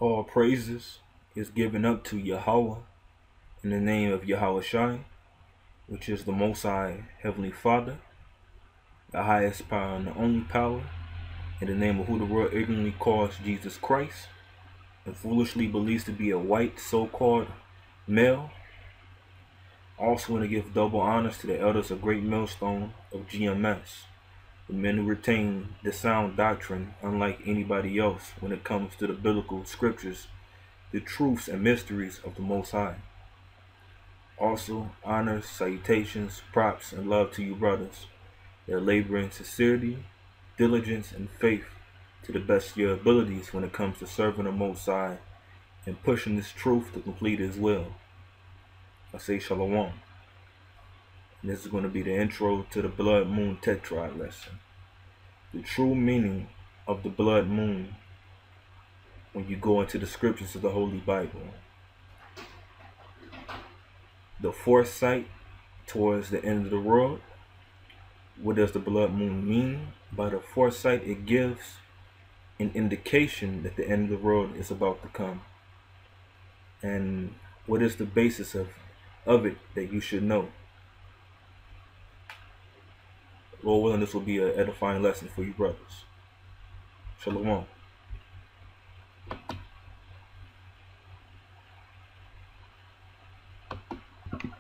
All praises is given up to Yahweh in the name of Yahweh Shai, which is the Most High Heavenly Father, the highest power and the only power, in the name of who the world ignorantly calls Jesus Christ, and foolishly believes to be a white so-called male. Also want to give double honors to the elders of Great Millstone of GMS, the men who retain the sound doctrine unlike anybody else when it comes to the biblical scriptures, the truths and mysteries of the Most High. Also, honors, salutations, props, and love to you brothers that labor in sincerity, diligence, and faith to the best of your abilities when it comes to serving the Most High and pushing this truth to complete His will. I say Shalom. And this is going to be the intro to the Blood Moon Tetrad lesson. The true meaning of the blood moon when you go into the scriptures of the Holy Bible. The foresight towards the end of the world. What does the blood moon mean? By the foresight, it gives an indication that the end of the world is about to come. And what is the basis of it that you should know? Lord willing, this will be an edifying lesson for you brothers. Shalom.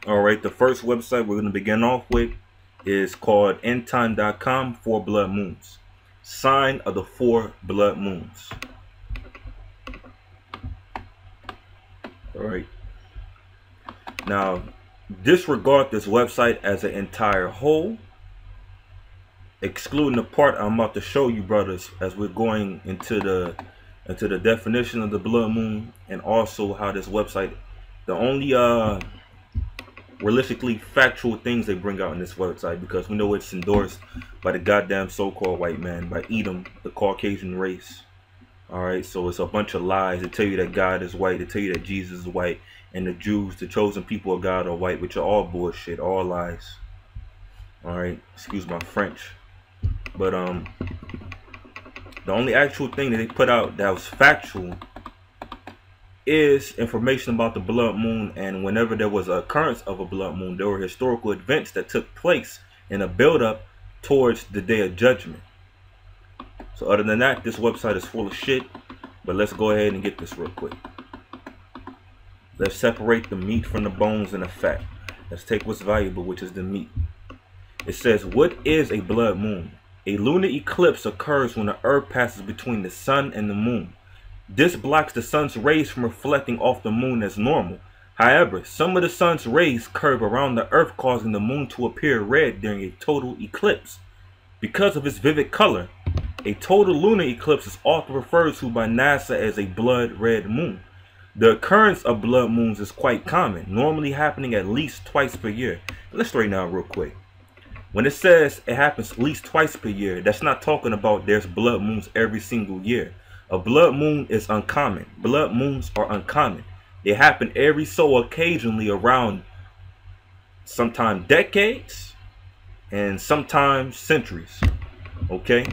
Alright, the first website we're going to begin off with is called endtime.com, 4 blood moons. Sign of the 4 blood moons. Alright. Now, disregard this website as an entire whole, excluding the part I'm about to show you brothers as we're going into the definition of the blood moon, and also how this website, the only realistically factual things they bring out in this website, because we know it's endorsed by the goddamn so-called white man, by Edom, the Caucasian race. Alright, so it's a bunch of lies. They tell you that God is white, they tell you that Jesus is white, and the Jews, the chosen people of God, are white, which are all bullshit, all lies. Alright, excuse my French. But the only actual thing that they put out that was factual is information about the blood moon, and whenever there was an occurrence of a blood moon, there were historical events that took place in a build-up towards the day of judgment. So other than that, this website is full of shit, but let's go ahead and get this real quick. Let's separate the meat from the bones and the fat. Let's take what's valuable, which is the meat. It says, what is a blood moon? A lunar eclipse occurs when the earth passes between the sun and the moon. This blocks the sun's rays from reflecting off the moon as normal. However, some of the sun's rays curve around the earth, causing the moon to appear red during a total eclipse. Because of its vivid color, a total lunar eclipse is often referred to by NASA as a blood red moon. The occurrence of blood moons is quite common, normally happening at least twice per year. Let's straighten out real quick. When it says it happens at least twice per year, that's not talking about there's blood moons every single year. A blood moon is uncommon. Blood moons are uncommon. They happen every so occasionally, around sometimes decades and sometimes centuries. Okay?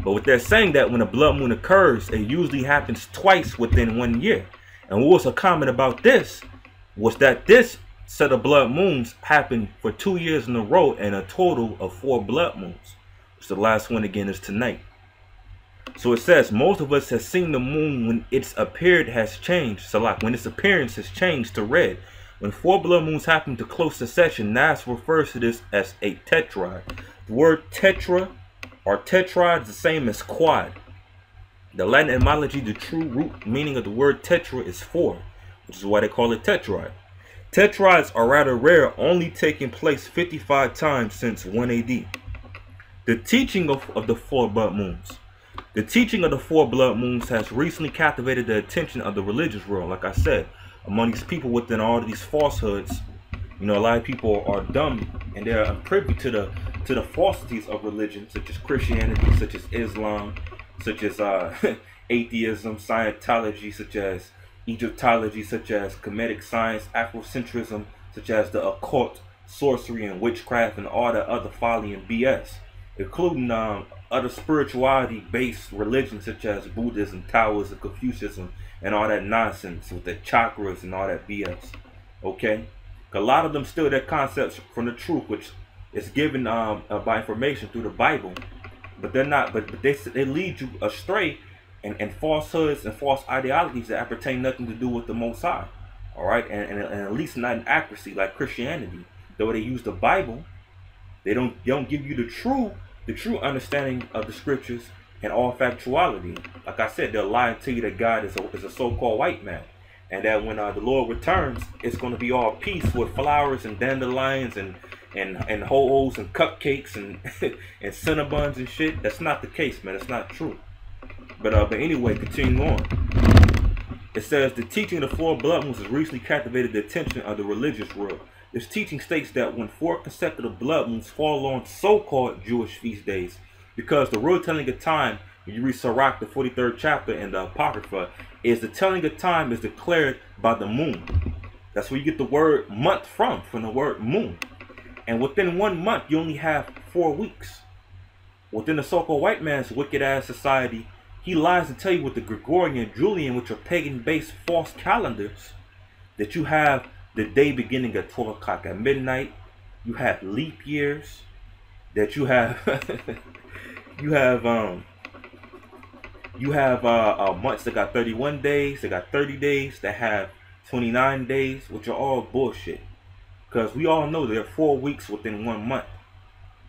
But with that saying, that when a blood moon occurs, it usually happens twice within 1 year. And what was so common about this was that this set of blood moons happened for 2 years in a row, and a total of 4 blood moons, which the last one again is tonight. So it says most of us have seen the moon when its appearance has changed. So like when its appearance has changed to red. When 4 blood moons happen to close succession, NASA refers to this as a tetrad. The word tetra or tetrad is the same as quad. The Latin etymology, the true root meaning of the word tetra is 4, which is why they call it tetrad. Tetrads are rather rare, only taking place 55 times since 1 AD. The teaching of the 4 blood moons. The teaching of the 4 blood moons has recently captivated the attention of the religious world. Like I said, among these people within all of these falsehoods, you know, a lot of people are dumb and they're privy to the falsities of religion, such as Christianity, such as Islam, such as atheism, Scientology, such as Egyptology, such as Kemetic science, Afrocentrism, such as the occult, sorcery, and witchcraft, and all that other folly and BS. including other spirituality-based religions such as Buddhism, Taoism, Confucianism, and all that nonsense with the chakras and all that BS. Okay, a lot of them steal their concepts from the truth, which is given by information through the Bible, but they're not. But they lead you astray and falsehoods and false ideologies that pertain nothing to do with the Most High. All right, and at least not in accuracy like Christianity. Though they use the Bible, they don't give you the true understanding of the scriptures and all factuality. Like I said, they'll lie and tell you that God is a so-called white man, and that when the Lord returns, it's going to be all peace with flowers and dandelions and ho-hos and cupcakes and and cinnabuns and shit. That's not the case, man. It's not true. But anyway, continuing on. It says the teaching of the 4 blood moons has recently captivated the attention of the religious world. This teaching states that when 4 consecutive blood moons fall on so-called Jewish feast days, because the real telling of time, when you read Sirach, the 43rd chapter in the Apocrypha, is the telling of time is declared by the moon. That's where you get the word month from the word moon. And within 1 month, you only have 4 weeks. Within the so-called white man's wicked-ass society, he lies and tell you with the Gregorian and Julian, which are pagan-based false calendars, that you have the day beginning at 12 o'clock at midnight. You have leap years. That you have you have months that got 31 days. They got 30 days. That have 29 days, which are all bullshit. Because we all know there are 4 weeks within 1 month.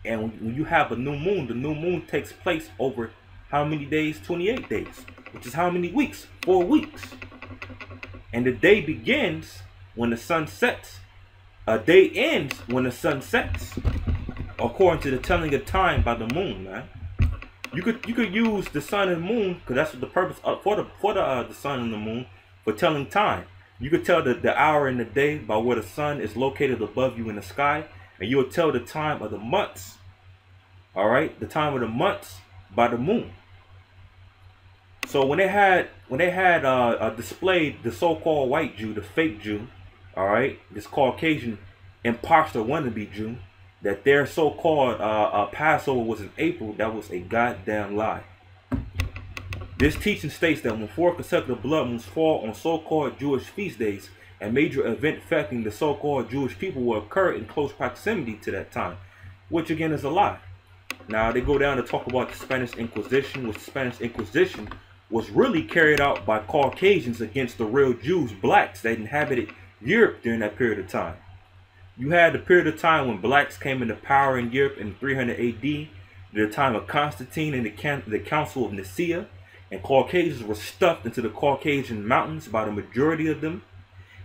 And when you have a new moon, the new moon takes place over how many days? 28 days. Which is how many weeks? 4 weeks. And the day begins when the sun sets. A day ends when the sun sets, according to the telling of time by the moon, man. You could use the sun and moon, because that's what the purpose for the sun and the moon, for telling time. You could tell the hour and the day by where the sun is located above you in the sky, and you'll tell the time of the months. All right, the time of the months by the moon. So when they had displayed the so-called white Jew, the fake Jew, all right, this Caucasian imposter wannabe Jew, that their so-called Passover was in April, that was a goddamn lie. This teaching states that when 4 consecutive blood moons fall on so-called Jewish feast days, a major event affecting the so-called Jewish people will occur in close proximity to that time, which again is a lie. Now they go down to talk about the Spanish Inquisition, which the Spanish Inquisition was really carried out by Caucasians against the real Jews, blacks that inhabited Europe during that period of time. You had the period of time when blacks came into power in Europe in 300 AD, the time of Constantine and the Council of Nicaea, and Caucasians were stuffed into the Caucasian mountains by the majority of them.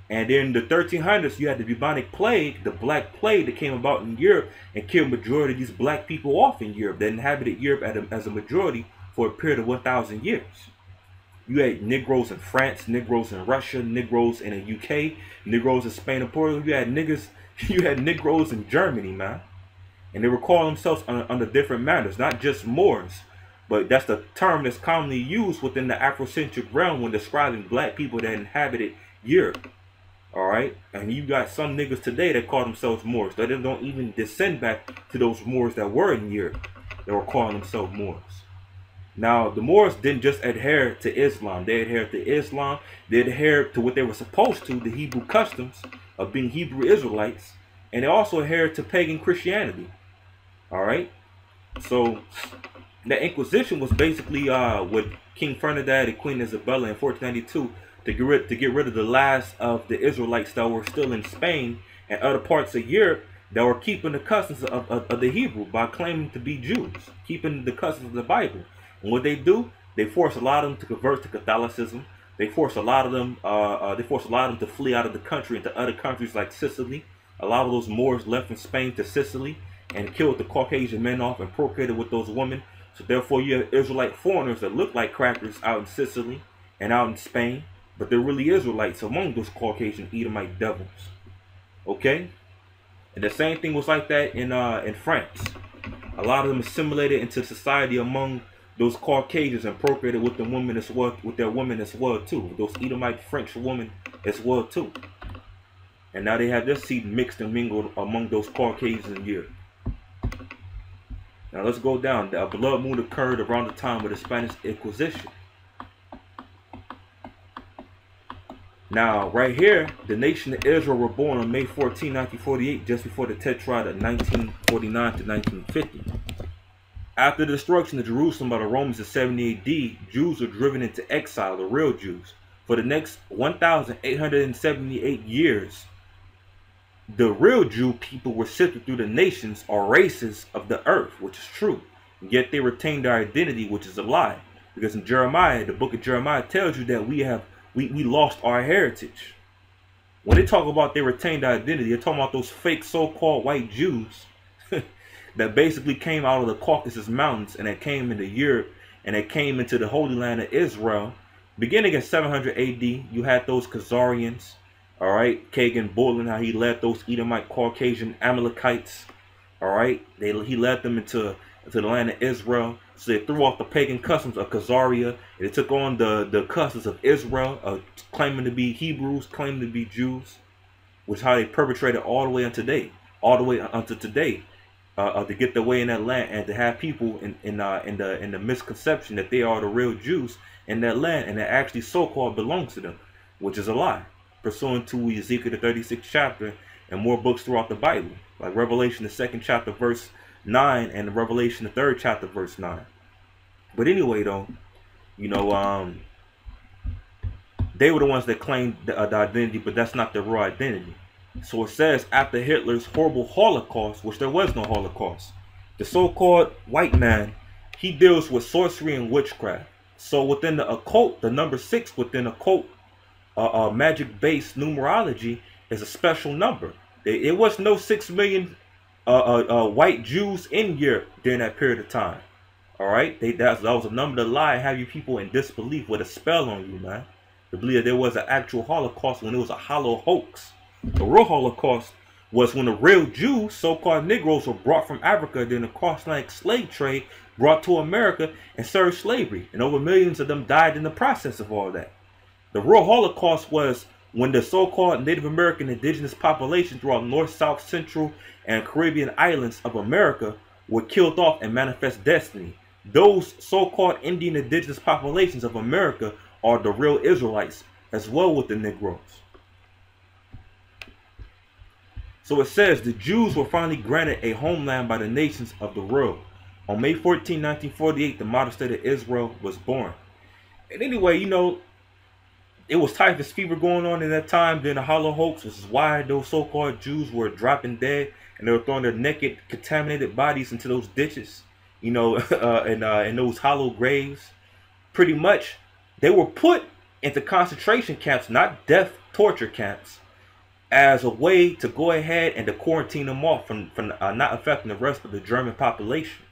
And in the 1300s, you had the bubonic plague, the black plague that came about in Europe and killed majority of these black people off in Europe that inhabited Europe as a majority for a period of 1,000 years. You had Negroes in France, Negroes in Russia, Negroes in the UK, Negroes in Spain and Portugal. You had Negroes in Germany, man. And they were calling themselves under different manners, not just Moors. But that's the term that's commonly used within the Afrocentric realm when describing black people that inhabited Europe. Alright? And you got some niggas today that call themselves Moors. They don't even descend back to those Moors that were in Europe. They were calling themselves Moors. Now, the Moors didn't just adhere to Islam. They adhered to Islam. They adhered to what they were supposed to, the Hebrew customs of being Hebrew Israelites. And they also adhered to pagan Christianity. Alright? So, the Inquisition was basically with King Ferdinand and Queen Isabella in 1492 to get rid of the last of the Israelites that were still in Spain and other parts of Europe that were keeping the customs of the Hebrew by claiming to be Jews, keeping the customs of the Bible. And what they do, they force a lot of them to convert to Catholicism. They force a lot of them to flee out of the country into other countries like Sicily. A lot of those Moors left from Spain to Sicily and killed the Caucasian men off and procreated with those women. So therefore you have Israelite foreigners that look like crackers out in Sicily and out in Spain, but they're really Israelites among those Caucasian Edomite devils. Okay? And the same thing was like that in France. A lot of them assimilated into society among those Caucasians and procreated with the women as well, with their women as well too, those Edomite French women as well too. And now they have their seed mixed and mingled among those Caucasians in Europe. Now let's go down. The blood moon occurred around the time of the Spanish Inquisition. Now, right here, the nation of Israel were born on May 14, 1948, just before the Tetrad of 1949 to 1950. After the destruction of Jerusalem by the Romans in 70 AD, Jews were driven into exile, the real Jews. For the next 1,878 years, the real Jew people were sifted through the nations or races of the earth, which is true. Yet they retained their identity, which is a lie. Because in Jeremiah, the book of Jeremiah tells you that we lost our heritage. When they talk about they retained their identity, they're talking about those fake so-called white Jews that basically came out of the Caucasus Mountains and that came into Europe and that came into the Holy Land of Israel. Beginning in 700 AD, you had those Khazarians, all right, Kagan Borland, how he led those Edomite, Caucasian, Amalekites, all right, he led them into the land of Israel. So they threw off the pagan customs of Khazaria, and they took on the customs of Israel, claiming to be Hebrews, claiming to be Jews, which is how they perpetrated all the way unto today, to get their way in that land and to have people in the misconception that they are the real Jews in that land and that actually so-called belongs to them, which is a lie, pursuant to Ezekiel the 36th chapter and more books throughout the Bible, like Revelation the 2nd chapter verse 9 and Revelation the 3rd chapter verse 9. But anyway, though, you know, they were the ones that claimed the identity, but that's not their real identity. So it says after Hitler's horrible Holocaust, which there was no Holocaust, the so-called white man, he deals with sorcery and witchcraft. So within the occult, the number 6 within occult magic-based numerology is a special number. It was no 6 million white Jews in Europe during that period of time. All right, that was a number to lie, have you people in disbelief with a spell on you, man, to believe that there was an actual Holocaust when it was a hollow hoax. The real Holocaust was when the real Jews, so-called Negroes, were brought from Africa during the cross-Atlantic slave trade, brought to America and served slavery, and over millions of them died in the process of all that. The real Holocaust was when the so-called Native American indigenous population throughout North, South, Central, and Caribbean islands of America were killed off and manifest destiny. Those so-called Indian indigenous populations of America are the real Israelites, as well with the Negroes. So it says the Jews were finally granted a homeland by the nations of the world. On May 14, 1948, the modern state of Israel was born. And anyway, you know, it was typhus fever going on in that time during the hollow hoax, which is why those so-called Jews were dropping dead and they were throwing their naked, contaminated bodies into those ditches, you know, in those hollow graves. Pretty much, they were put into concentration camps, not death torture camps, as a way to go ahead and to quarantine them off from not affecting the rest of the German population.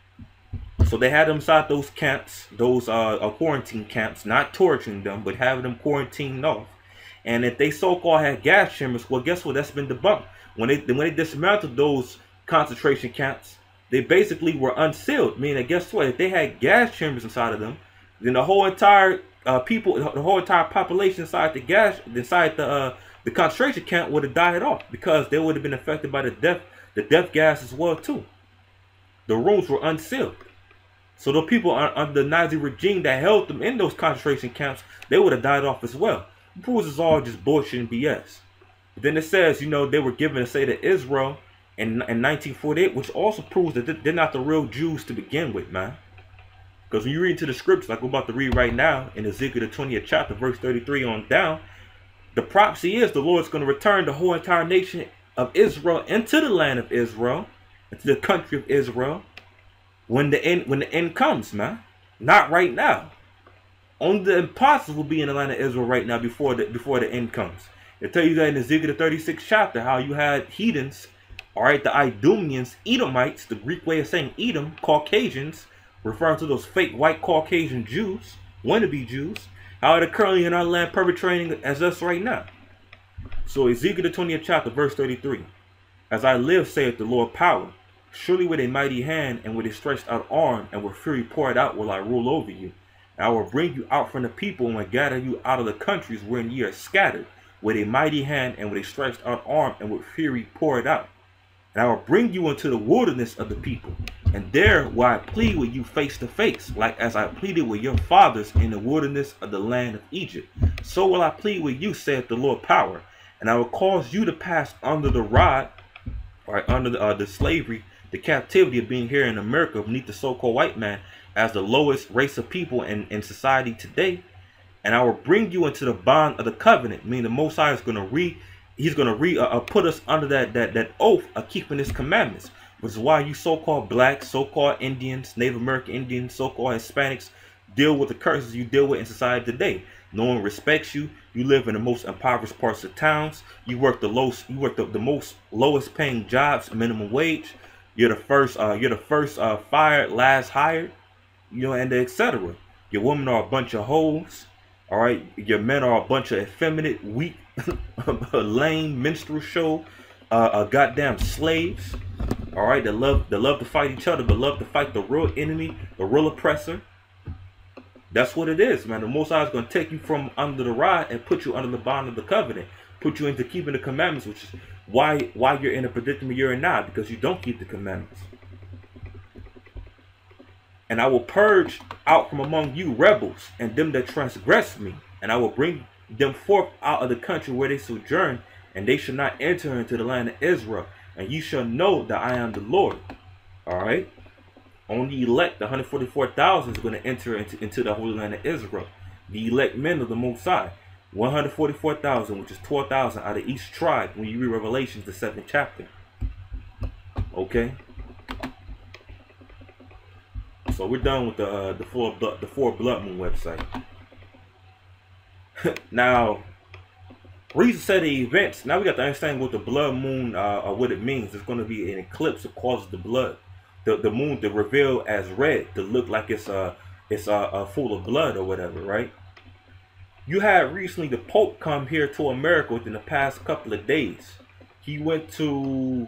So they had them inside those camps, those quarantine camps, not torturing them, but having them quarantined off. And if they so-called had gas chambers, well, guess what? That's been debunked. When they dismantled those concentration camps, they basically were unsealed. Meaning that guess what? If they had gas chambers inside of them, then the whole entire the whole entire population inside the concentration camp would have died off, because they would have been affected by the death gas as well too. The rooms were unsealed. So the people under the Nazi regime that held them in those concentration camps, they would have died off as well. It proves it's all just bullshit and BS. But then it says, you know, they were given a state of Israel in 1948, which also proves that they're not the real Jews to begin with, man. Because when you read into the scriptures, like we're about to read right now, in Ezekiel the 20th chapter, verse 33 on down, the prophecy is the Lord's going to return the whole entire nation of Israel into the land of Israel, into the country of Israel, when the end comes, man. Not right now. Only the apostles will be in the land of Israel right now before the end comes. They tell you that in Ezekiel the 36th chapter, how you had heathens, all right, the Idumeans, Edomites, the Greek way of saying Edom, Caucasians, referring to those fake white Caucasian Jews, wannabe Jews, how they're currently in our land perpetrating as us right now. So Ezekiel the 20th chapter, verse 33. As I live, saith the Lord power, surely with a mighty hand and with a stretched out arm and with fury poured out will I rule over you. And I will bring you out from the people and will gather you out of the countries wherein ye are scattered, with a mighty hand and with a stretched out arm and with fury poured out. And I will bring you into the wilderness of the people, And there will I plead with you face to face, like as I pleaded with your fathers in the wilderness of the land of Egypt. So will I plead with you, saith the Lord power. And I will cause you to pass under the rod, or under the slavery, the captivity of being here in America beneath the so-called white man as the lowest race of people in society today. And I will bring you into the bond of the covenant, meaning the Most High is going to put us under that oath of keeping His commandments, which is why you so-called blacks, so-called Indians, Native American Indians, so-called Hispanics deal with the curses you deal with in society today. No one respects you. You live in the most impoverished parts of towns. You work the most lowest paying jobs, minimum wage. You're the first fired, last hired, and etc. Your women are a bunch of hoes. All right, your men are a bunch of effeminate, weak, lame, minstrel show, goddamn slaves. All right, they love to fight each other, but love to fight the real enemy, the real oppressor. That's what it is, man. The Most High is going to take you from under the rod and put you under the bond of the covenant, put you into keeping the commandments, which is why you're in a predicament you're in now, because you don't keep the commandments. And I will purge out from among you rebels and them that transgress me, and I will bring them forth out of the country where they sojourn, and they shall not enter into the land of Israel, and ye shall know that I am the Lord. All right. Only elect, the 144,000 is going to enter into the Holy Land of Israel. The elect men of the Most High. 144,000, which is 12,000 out of each tribe when you read Revelations, the 7th chapter. Okay? So we're done with the four Blood Moon website. Now, reason set the events. Now we got to understand what the Blood Moon, what it means. It's going to be an eclipse that causes the blood. The moon to reveal as red, to look like it's full of blood or whatever, right? You had recently the Pope come here to America within the past couple of days. He went to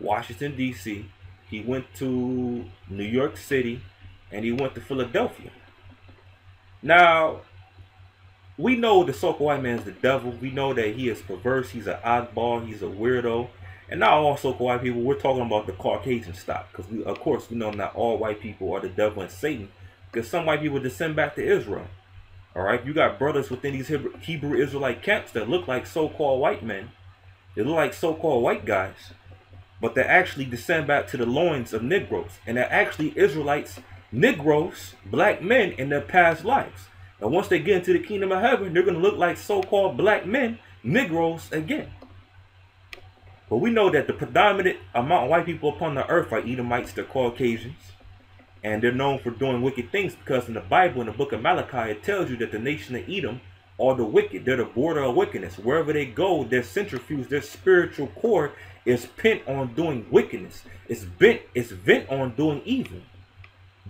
Washington, D.C., he went to New York City, and he went to Philadelphia. Now, we know the so-called white man is the devil. We know that he is perverse, he's an oddball, he's a weirdo. And not all so-called white people, we're talking about the Caucasian stock. Because, of course, we know not all white people are the devil and Satan. Because some white people descend back to Israel. All right? You got brothers within these Hebrew Israelite camps that look like so-called white men. They look like so-called white guys. But they actually descend back to the loins of Negroes. And they're actually Israelites, Negroes, black men in their past lives. And once they get into the kingdom of heaven, they're going to look like so-called black men, Negroes again. But we know that the predominant amount of white people upon the earth are Edomites, they're Caucasians. And they're known for doing wicked things because in the Bible, in the book of Malachi, it tells you that the nation of Edom are the wicked. They're the border of wickedness. Wherever they go, their centrifuge, their spiritual core is bent on doing wickedness. It's bent on doing evil.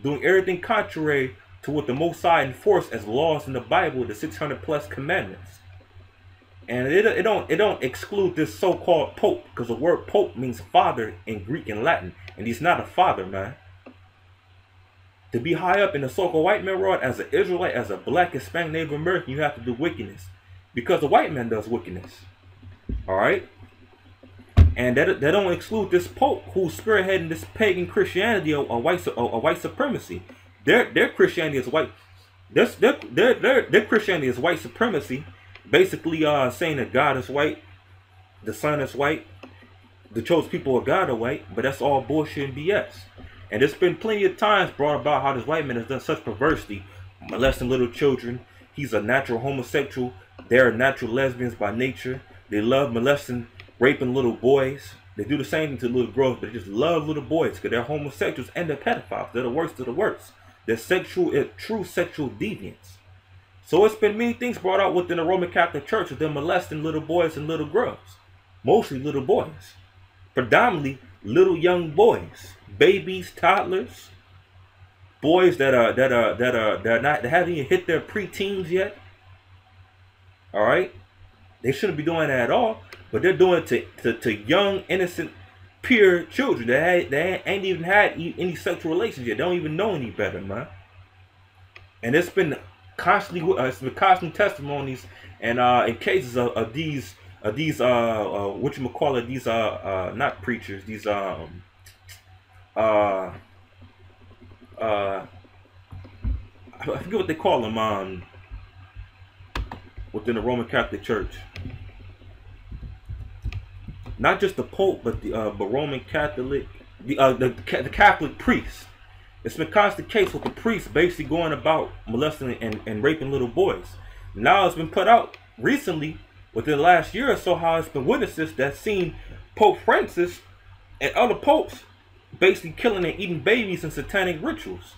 Doing everything contrary to what the Most High enforced as laws in the Bible, the 600 plus commandments. And it don't exclude this so-called Pope, because the word Pope means father in Greek and Latin, and he's not a father, man. To be high up in the so-called white man world as an Israelite, as a black, Hispanic, Native American, you have to do wickedness, because the white man does wickedness. All right, and that don't exclude this Pope who's spearheading this pagan Christianity or white supremacy. Their Christianity is white. Their Christianity is white supremacy. Basically saying that God is white, the Son is white, the chosen people of God are white, but that's all bullshit and BS. And there's been plenty of times brought about how this white man has done such perversity, molesting little children. He's a natural homosexual. They're natural lesbians by nature. They love molesting, raping little boys. They do the same thing to little girls, but they just love little boys because they're homosexuals and they're pedophiles. They're the worst of the worst. They're true sexual deviants. So it's been many things brought out within the Roman Catholic Church of them molesting little boys and little girls. Mostly little boys. Predominantly little young boys. Babies, toddlers. Boys that haven't even hit their preteens yet. Alright? They shouldn't be doing that at all. But they're doing it to young, innocent, pure children. They ain't even had any sexual relations yet. They don't even know any better, man. And it's been constant testimonies and in cases of these not preachers, these uh, uh, I forget what they call them within the Roman Catholic Church. Not just the Pope, but the Roman Catholic, the Catholic priest. It's been constant case with the priests basically going about molesting and raping little boys. Now it's been put out recently, within the last year or so, how it's been witnesses that seen Pope Francis and other popes basically killing and eating babies in satanic rituals.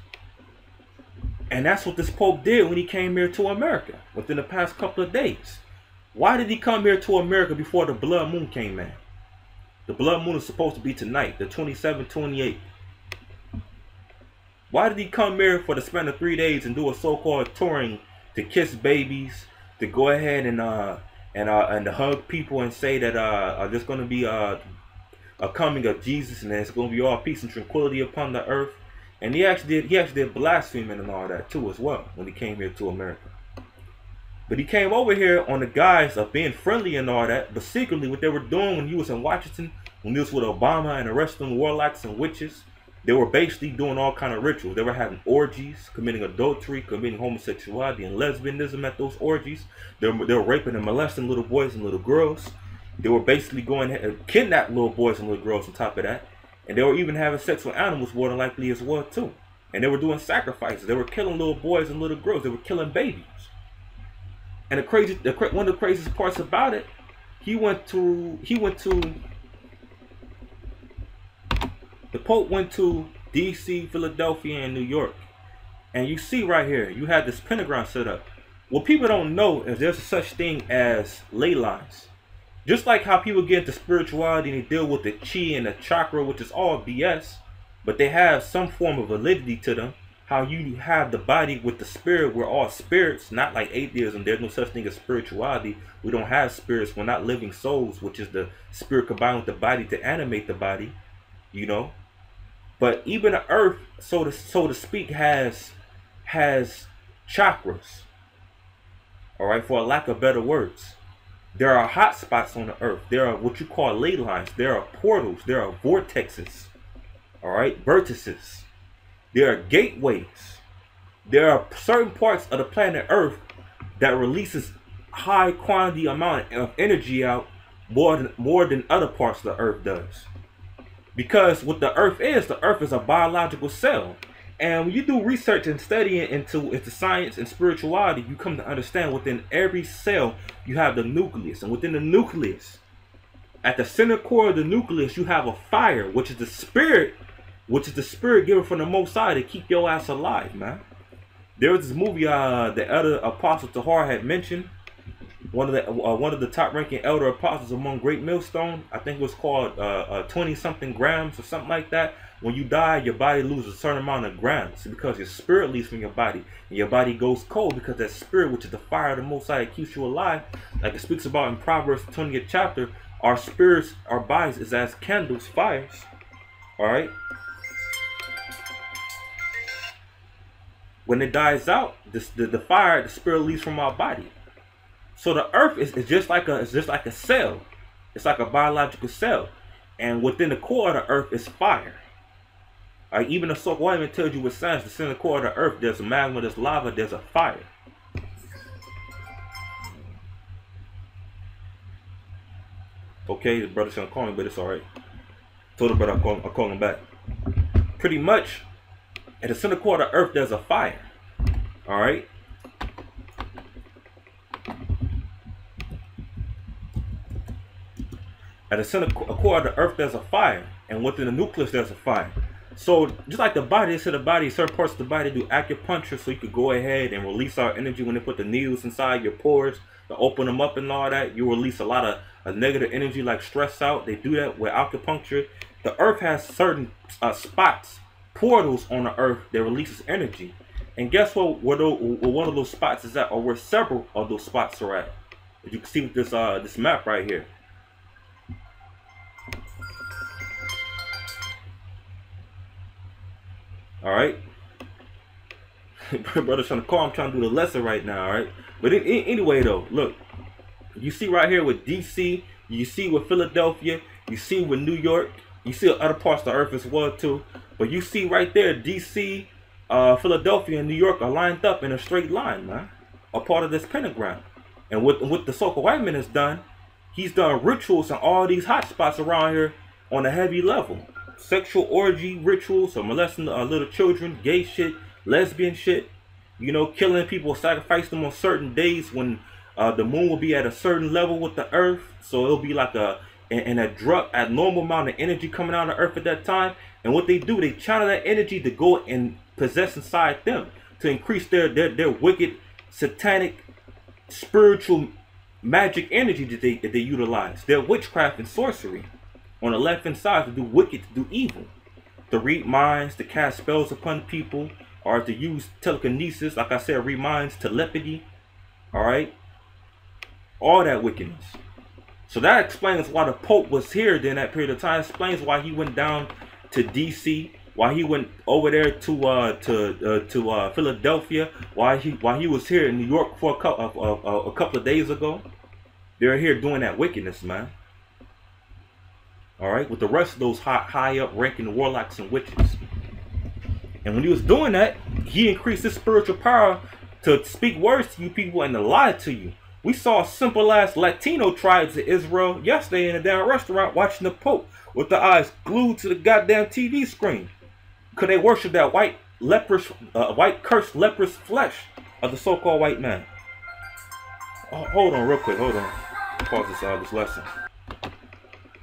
And that's what this Pope did when he came here to America within the past couple of days. Why did he come here to America before the blood moon came in? The blood moon is supposed to be tonight, the 27th, 28th. Why did he come here for the span of 3 days and do a so-called touring to kiss babies, to go ahead and to hug people and say that there's going to be a coming of Jesus and there's going to be all peace and tranquility upon the earth? And he actually did blaspheming and all that too as well when he came here to America. But he came over here on the guise of being friendly and all that, but secretly what they were doing when he was in Washington, when he was with Obama and arresting warlocks and witches, they were basically doing all kind of rituals. They were having orgies, committing adultery, committing homosexuality and lesbianism at those orgies. They were raping and molesting little boys and little girls. They were basically going to kidnap little boys and little girls on top of that. And they were even having sex with animals more than likely as well too. And they were doing sacrifices. They were killing little boys and little girls. They were killing babies. And one of the craziest parts about it, the Pope went to DC, Philadelphia, and New York. And you see right here, you have this pentagram set up. What people don't know is there's such thing as ley lines. Just like how people get into spirituality and they deal with the chi and the chakra, which is all BS, but they have some form of validity to them. How you have the body with the spirit, we're all spirits, not like atheism. There's no such thing as spirituality. We don't have spirits. We're not living souls, which is the spirit combined with the body to animate the body, you know. But even the earth, so to speak, has chakras. All right, for a lack of better words. There are hot spots on the earth. There are what you call ley lines. There are portals. There are vortexes. All right, vertices. There are gateways. There are certain parts of the planet Earth that releases high quantity amount of energy out more than other parts of the Earth does. Because what the Earth is a biological cell. And when you do research and studying into science and spirituality, you come to understand within every cell you have the nucleus. And within the nucleus, at the center core of the nucleus, you have a fire, which is the spirit given from the Most High to keep your ass alive, man. There was this movie the elder apostle Tahar had mentioned, one of the top-ranking elder apostles among Great Millstone. I think it was called 20-something grams or something like that. When you die, your body loses a certain amount of grams because your spirit leaves from your body, and your body goes cold because that spirit, which is the fire of the Most High, keeps you alive. Like it speaks about in Proverbs 20th chapter, our spirits, our bodies is as candles, fires. All right. When it dies out, the fire, the spirit leaves from our body. So the earth is just like a cell. It's like a biological cell. And within the core of the earth is fire. Even the soul even tells you with science, the center core of the earth, there's a magma, there's lava, there's a fire. Okay, the brother's gonna call me, but it's alright. Told the brother I'll call him back. Pretty much, at the center core of the earth, there's a fire. All right. At the center core of the earth, there's a fire, and within the nucleus, there's a fire. So just like the body, they said the body, certain parts of the body do acupuncture, so you could go ahead and release our energy when they put the needles inside your pores to open them up and all that. You release a lot of negative energy, like stress out. They do that with acupuncture. The earth has certain spots, portals on the earth that releases energy. And guess what? Where one of those spots is at, or where several of those spots are at. As you can see with this map right here. All right. Brother's trying to call. I'm trying to do the lesson right now. All right. But anyway, though, look. You see right here with DC. You see with Philadelphia. You see with New York. You see other parts of the earth as well too. But you see right there, DC, Philadelphia, and New York are lined up in a straight line, man. A part of this pentagram. And what the so-called white man has done, he's done rituals in all these hot spots around here on a heavy level. Sexual orgy rituals, or molesting little children, gay shit, lesbian shit. You know, killing people, sacrifice them on certain days when the moon will be at a certain level with the earth. So it'll be like a abnormal amount of energy coming out of the earth at that time. And what they do, they channel that energy to go and possess inside them to increase their wicked, satanic, spiritual, magic energy that they utilize. Their witchcraft and sorcery on the left hand side to do wicked, to do evil, to read minds, to cast spells upon people, or to use telekinesis, like I said, read minds, telepathy. All right, all that wickedness. So that explains why the Pope was here during that period of time. It explains why he went down to DC, why he went over there to Philadelphia, why he was here in New York for a couple of days ago. They're here doing that wickedness, man. All right, with the rest of those high up ranking warlocks and witches. And when he was doing that, he increased his spiritual power to speak words to you people and to lie to you. We saw simple ass Latino tribes in Israel yesterday in a damn restaurant watching the Pope with their eyes glued to the goddamn TV screen. Could they worship that white cursed leprous flesh of the so-called white man? Oh, hold on real quick, hold on. Pause this lesson.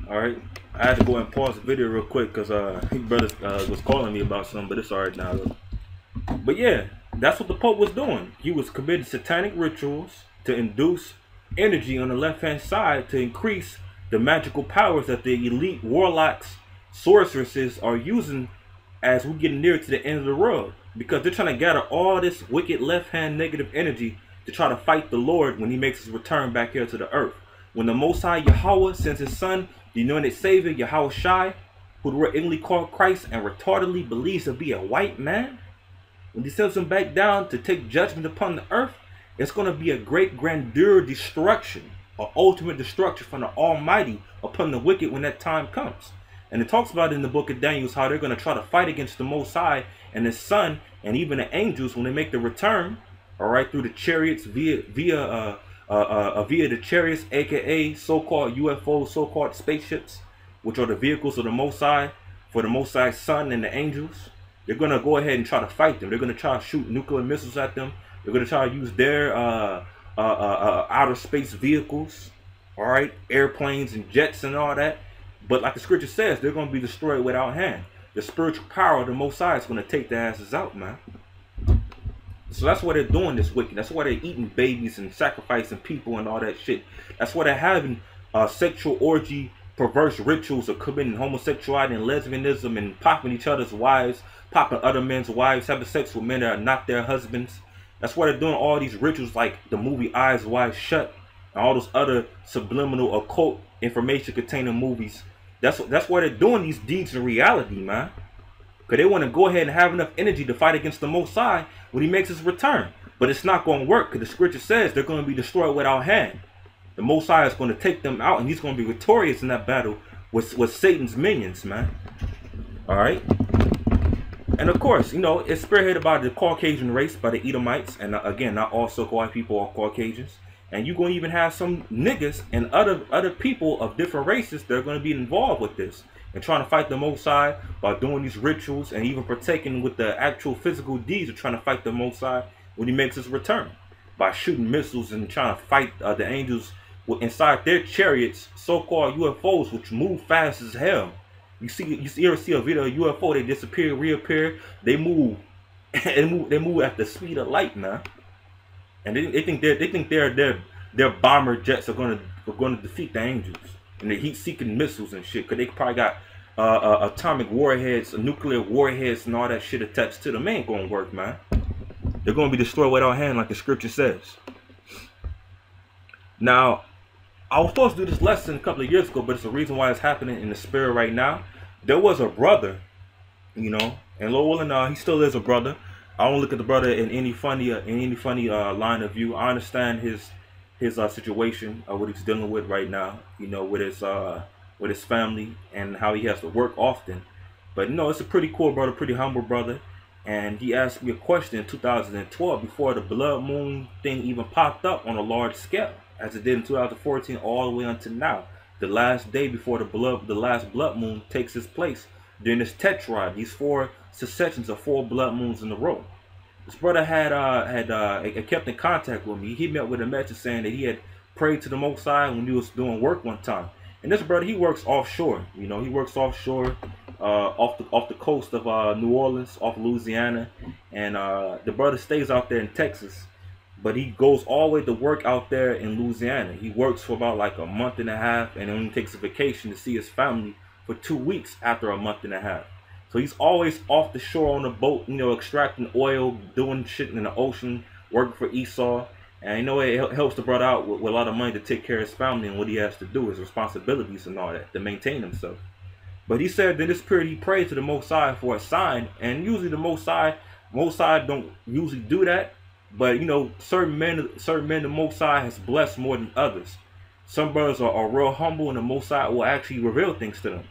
Alright. I had to go and pause the video real quick because his brother was calling me about something, but it's alright now though. But yeah, that's what the Pope was doing. He was committing satanic rituals to induce energy on the left hand side to increase the magical powers that the elite warlocks, sorceresses are using as we get near to the end of the world. Because they're trying to gather all this wicked left hand negative energy to try to fight the Lord when he makes his return back here to the earth. When the Most High Yahweh sends his son, the anointed Savior, Yahweh Shai, who the word English called Christ and retardedly believes to be a white man, when he sends him back down to take judgment upon the earth, it's going to be a great grandeur destruction, or ultimate destruction from the Almighty upon the wicked when that time comes. And it talks about in the book of Daniel how they're going to try to fight against the Most High and his son and even the angels when they make the return, all right, through the chariots via the chariots, aka so-called UFOs, so-called spaceships, which are the vehicles of the Most High for the Most High's son and the angels. They're going to go ahead and try to fight them. They're going to try to shoot nuclear missiles at them. They're going to try to use their outer space vehicles, all right, airplanes and jets and all that. But like the scripture says, they're going to be destroyed without hand. The spiritual power of the Most High is going to take their asses out, man. So that's why they're doing this wicked. That's why they're eating babies and sacrificing people and all that shit. That's why they're having sexual orgy, perverse rituals of committing homosexuality and lesbianism and popping each other's wives, popping other men's wives, having sex with men that are not their husbands. That's why they're doing all these rituals like the movie Eyes Wide Shut and all those other subliminal occult information containing movies. That's why they're doing these deeds in reality, man. Because they want to go ahead and have enough energy to fight against the Most High when he makes his return. But it's not going to work because the scripture says they're going to be destroyed without hand. The Most High is going to take them out and he's going to be victorious in that battle with Satan's minions, man. All right. And of course, you know, it's spearheaded by the Caucasian race, by the Edomites. And again, not all so-called white people are Caucasians. And you're going to even have some niggas and other people of different races that are going to be involved with this and trying to fight the Most High by doing these rituals and even partaking with the actual physical deeds of trying to fight the Most High when he makes his return by shooting missiles and trying to fight the angels inside their chariots, so-called UFOs, which move fast as hell. You ever see a video of UFO? They disappear, reappear. They move, and they move at the speed of light, man. And they think their bomber jets are going to defeat the angels and the heat-seeking missiles and shit. Cause they probably got atomic warheads, nuclear warheads, and all that shit attached to them. Ain't gonna work, man. They're gonna be destroyed without hand, like the scripture says. Now, I was supposed to do this lesson a couple of years ago, but it's the reason why it's happening in the spirit right now. There was a brother, you know, and Lord willing, he still is a brother. I don't look at the brother in any funny line of view. I understand his situation, what he's dealing with right now, you know, with his with his family and how he has to work often. But no, it's a pretty cool brother, pretty humble brother. And he asked me a question in 2012 before the blood moon thing even popped up on a large scale, as it did in 2014 all the way until now. The last day before the last blood moon takes its place during this tetrad, these 4 successions of 4 blood moons in a row. This brother had kept in contact with me. He met with a message saying that he had prayed to the Most High when he was doing work one time. And this brother, he works offshore. You know, he works offshore, off the coast of New Orleans, off Louisiana, and the brother stays out there in Texas, but he goes all the way to work out there in Louisiana. He works for about like a month and a half, and only takes a vacation to see his family for 2 weeks after a month and a half. So he's always off the shore on a boat, you know, extracting oil, doing shit in the ocean, working for Esau. And you know, it helps the brother out with a lot of money to take care of his family and what he has to do, his responsibilities and all that, to maintain himself. But he said that in this period he prayed to the Most High for a sign, and usually the Most High don't usually do that. But you know, certain men the Most High has blessed more than others. Some brothers are real humble, and the Most High will actually reveal things to them.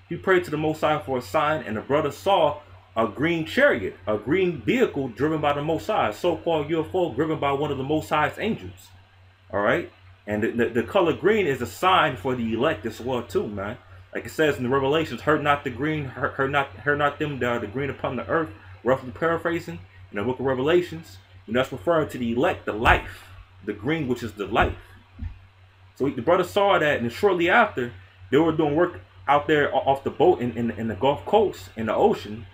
He prayed to the Most High for a sign, and the brother saw a green chariot, a green vehicle driven by the Most High, a so-called UFO driven by one of the Most High's angels. All right, and the color green is a sign for the elect as well too, man. Like it says in the Revelations, hurt not the green, hurt not them that are the green upon the earth. Roughly paraphrasing in the book of Revelations, and that's referring to the elect, the life, the green, which is the life. So the brother saw that, and shortly after, they were doing work out there off the boat in the Gulf Coast, in the ocean,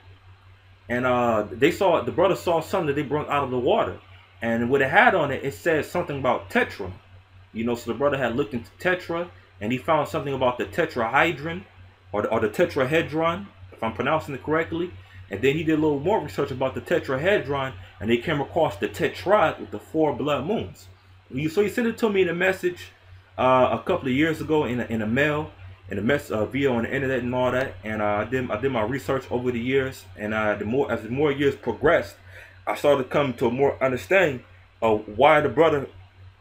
and the brother saw something that they brought out of the water, and what it had on it, it said something about tetra. You know, so the brother had looked into tetra, and he found something about the tetrahedron, or the tetrahedron, if I'm pronouncing it correctly. And then he did a little more research about the tetrahedron, and they came across the tetrad with the 4 blood moons. So he sent it to me in a message a couple of years ago in a mail, in a via on the internet and all that. And I did my research over the years, and as the more years progressed, I started to come to a more understanding of why the brother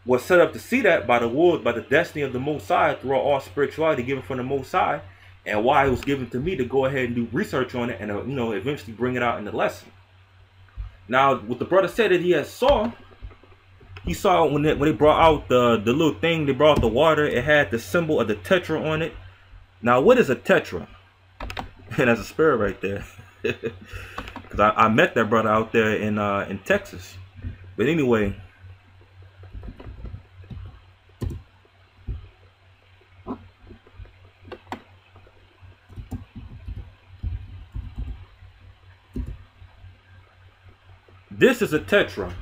was set up to see that by the destiny of the Most High throughout all spirituality given from the Most High, and why it was given to me to go ahead and do research on it and you know, eventually bring it out in the lesson. Now, what the brother said that he saw when they brought out the little thing, they brought out the water, it had the symbol of the tetra on it. Now, what is a tetra? And that's a spirit right there. Because I met that brother out there in Texas. But anyway, this is a tetra,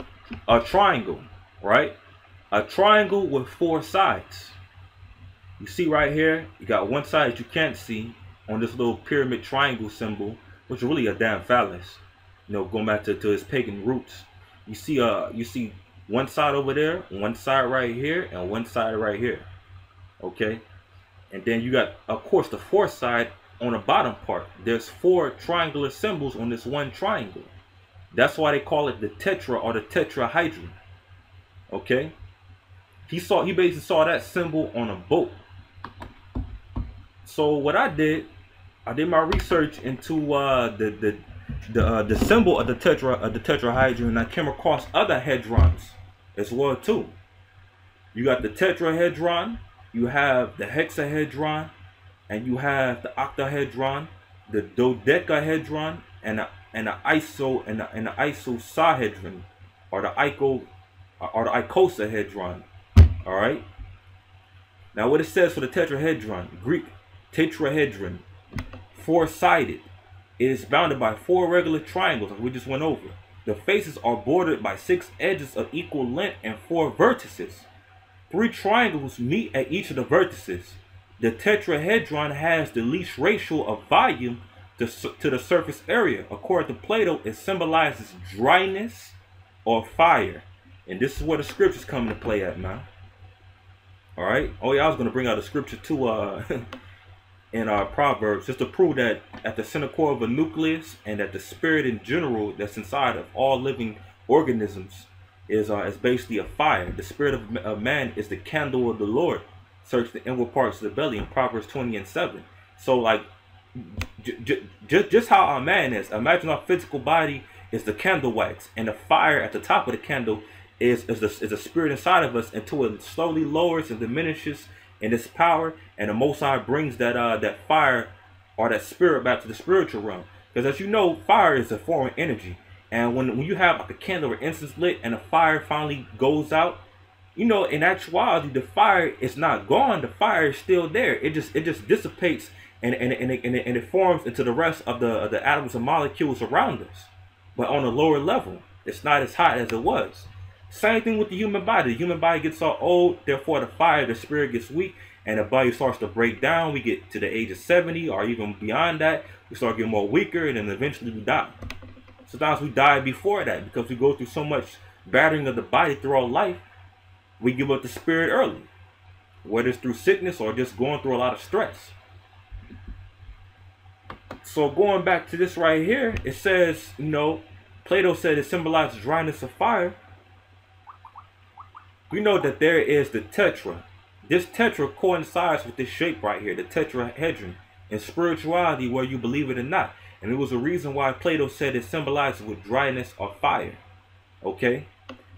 a triangle, right? A triangle with 4 sides. You see right here, you got one side that you can't see on this little pyramid triangle symbol, which is really a damn phallus. You know, going back to his pagan roots. You see one side over there, one side right here, and one side right here. Okay? And then you got, of course, the 4th side on the bottom part. There's 4 triangular symbols on this one triangle. That's why they call it the tetra or the tetrahedron. Okay? He basically saw that symbol on a boat. So what I did my research into the symbol of the tetrahedron, and I came across other hedrons as well too. You got the tetrahedron, you have the hexahedron, and you have the octahedron, the dodecahedron, and the icosahedron, or the icosahedron. All right. Now, what it says for the tetrahedron, Greek tetrahedron, 4-sided. It is bounded by 4 regular triangles, as we just went over. The faces are bordered by 6 edges of equal length and 4 vertices. 3 triangles meet at each of the vertices. The tetrahedron has the least ratio of volume to the surface area. According to Plato, it symbolizes dryness or fire. And this is where the scriptures come into play at, man. All right. Oh yeah, I was going to bring out a scripture too in Proverbs, just to prove that at the center core of a nucleus, and that the spirit in general that's inside of all living organisms is basically a fire. The spirit of man is the candle of the Lord. search the inward parts of the belly in Proverbs 20:7. So like, just how our man is. Imagine our physical body is the candle wax, and the fire at the top of the candle is the spirit inside of us, until it slowly lowers and diminishes in its power, and the Most High brings that fire or that spirit back to the spiritual realm. Because as you know, fire is a form of energy, and when you have like a candle or incense lit and the fire finally goes out, you know, in actuality, the fire is not gone. The fire is still there. It just dissipates, and it forms into the rest of the atoms and molecules around us. But on a lower level, it's not as hot as it was. Same thing with the human body. The human body gets all old, therefore the fire, the spirit gets weak, and the body starts to break down. We get to the age of 70 or even beyond that. We start getting more weaker, and then eventually we die. Sometimes we die before that because we go through so much battering of the body throughout life. We give up the spirit early, whether it's through sickness or just going through a lot of stress. So going back to this right here, it says, you know, Plato said it symbolizes dryness of fire. We know that there is the tetra. This tetra coincides with this shape right here, the tetrahedron, in spirituality, whether you believe it or not. And it was a reason why Plato said it symbolizes with dryness of fire. Okay?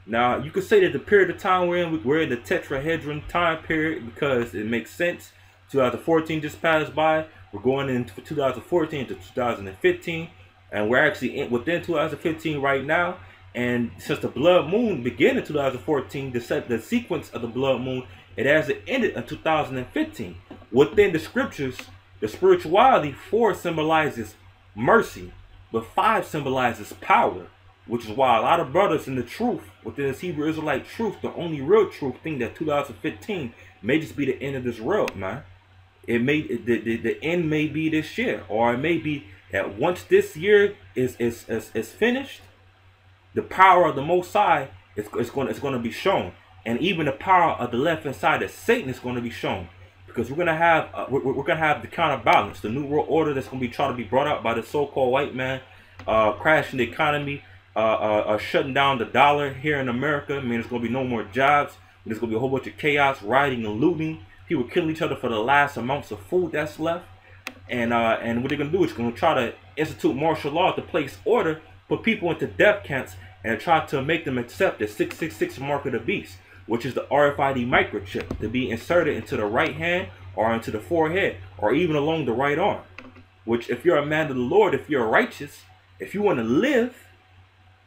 Now, you could say that the period of time we're in the tetrahedron time period because it makes sense. 2014 just passed by. We're going into 2014 to 2015. And we're actually within 2015 right now. And since the blood moon began in 2014, the sequence of the blood moon, it hasn't ended in 2015. Within the scriptures, the spirituality 4 symbolizes mercy, but 5 symbolizes power. Which is why a lot of brothers in the truth, within this Hebrew Israelite truth, the only real truth, think that 2015 may just be the end of this world, man. It may the end may be this year, or it may be that once this year is finished, the power of the Most High is going to be shown, and even the power of the left hand side of Satan is going to be shown, because we're gonna have the counterbalance, the new world order that's going to be trying to be brought out by the so-called white man, crashing the economy. Shutting down the dollar here in America. I mean, there's going to be no more jobs. There's going to be a whole bunch of chaos, rioting and looting. People killing each other for the last amounts of food that's left. And what they're going to do is going to try to institute martial law to place order, put people into death camps, and try to make them accept the 666 mark of the beast, which is the RFID microchip, to be inserted into the right hand or into the forehead or even along the right arm. Which, if you're a man of the Lord, if you're righteous, if you want to live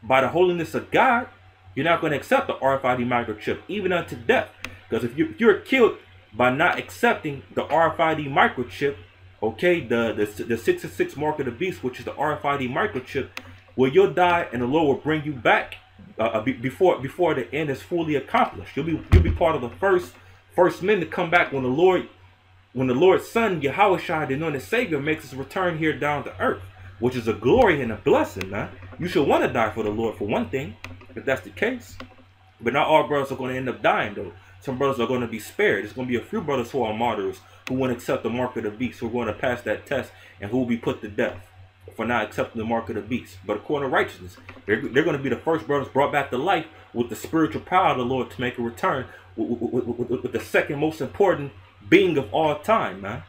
by the holiness of God, you're not going to accept the RFID microchip, even unto death. Because if you're killed by not accepting the RFID microchip, okay, the 666 mark of the beast, which is the RFID microchip, well, you'll die, and the Lord will bring you back before the end is fully accomplished. You'll be part of the first men to come back when the Lord's Son Yahushua, the anointed Savior, makes his return here down to earth, which is a glory and a blessing, man. You should want to die for the Lord, for one thing, if that's the case. But not all brothers are going to end up dying, though. Some brothers are going to be spared. There's going to be a few brothers who are martyrs, who won't accept the mark of the beast, who are going to pass that test, and who will be put to death for not accepting the mark of the beast. But according to righteousness, they're going to be the first brothers brought back to life with the spiritual power of the Lord to make a return, with the second most important being of all time, man.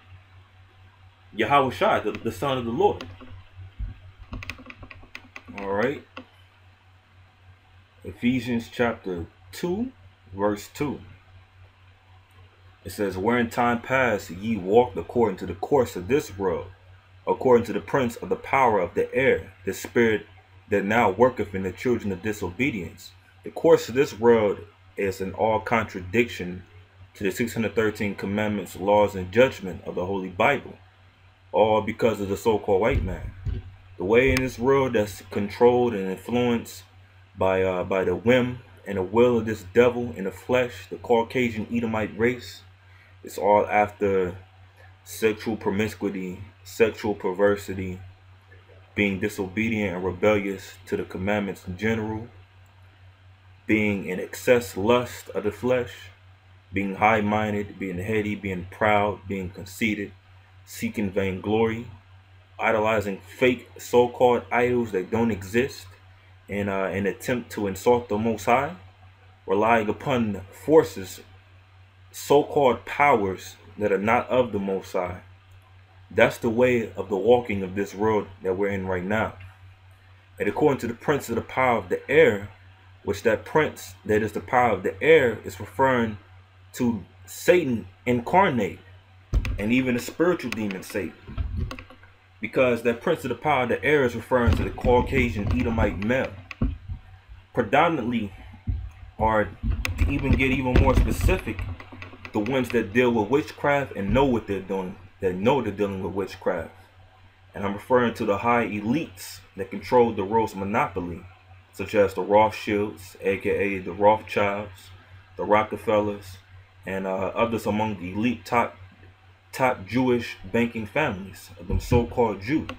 Yahushua, the Son of the Lord. Alright. Ephesians chapter 2, verse 2. It says, where in time past ye walked according to the course of this world, according to the prince of the power of the air, the spirit that now worketh in the children of disobedience. The course of this world is in all contradiction to the 613 commandments, laws, and judgment of the Holy Bible, all because of the so-called white man. The way in this world that's controlled and influenced by the whim and the will of this devil in the flesh, the Caucasian Edomite race, it's all after sexual promiscuity, sexual perversity, being disobedient and rebellious to the commandments in general, being in excess lust of the flesh, being high-minded, being heady, being proud, being conceited, seeking vainglory, idolizing fake so-called idols that don't exist in an attempt to insult the Most High, relying upon forces so-called powers that are not of the Most High. That's the way of the walking of this world that we're in right now. And according to the prince of the power of the air, which that prince that is the power of the air is referring to Satan incarnate, and even the spiritual demon Satan. Because that prince of the power of the air is referring to the Caucasian Edomite male. Predominantly, or to even get even more specific, the ones that deal with witchcraft and know what they're doing, that know they're dealing with witchcraft. And I'm referring to the high elites that control the world's monopoly, such as the Rothschilds, aka the Rothschilds, the Rockefellers, and others among the elite top Jewish banking families of them so-called Jews.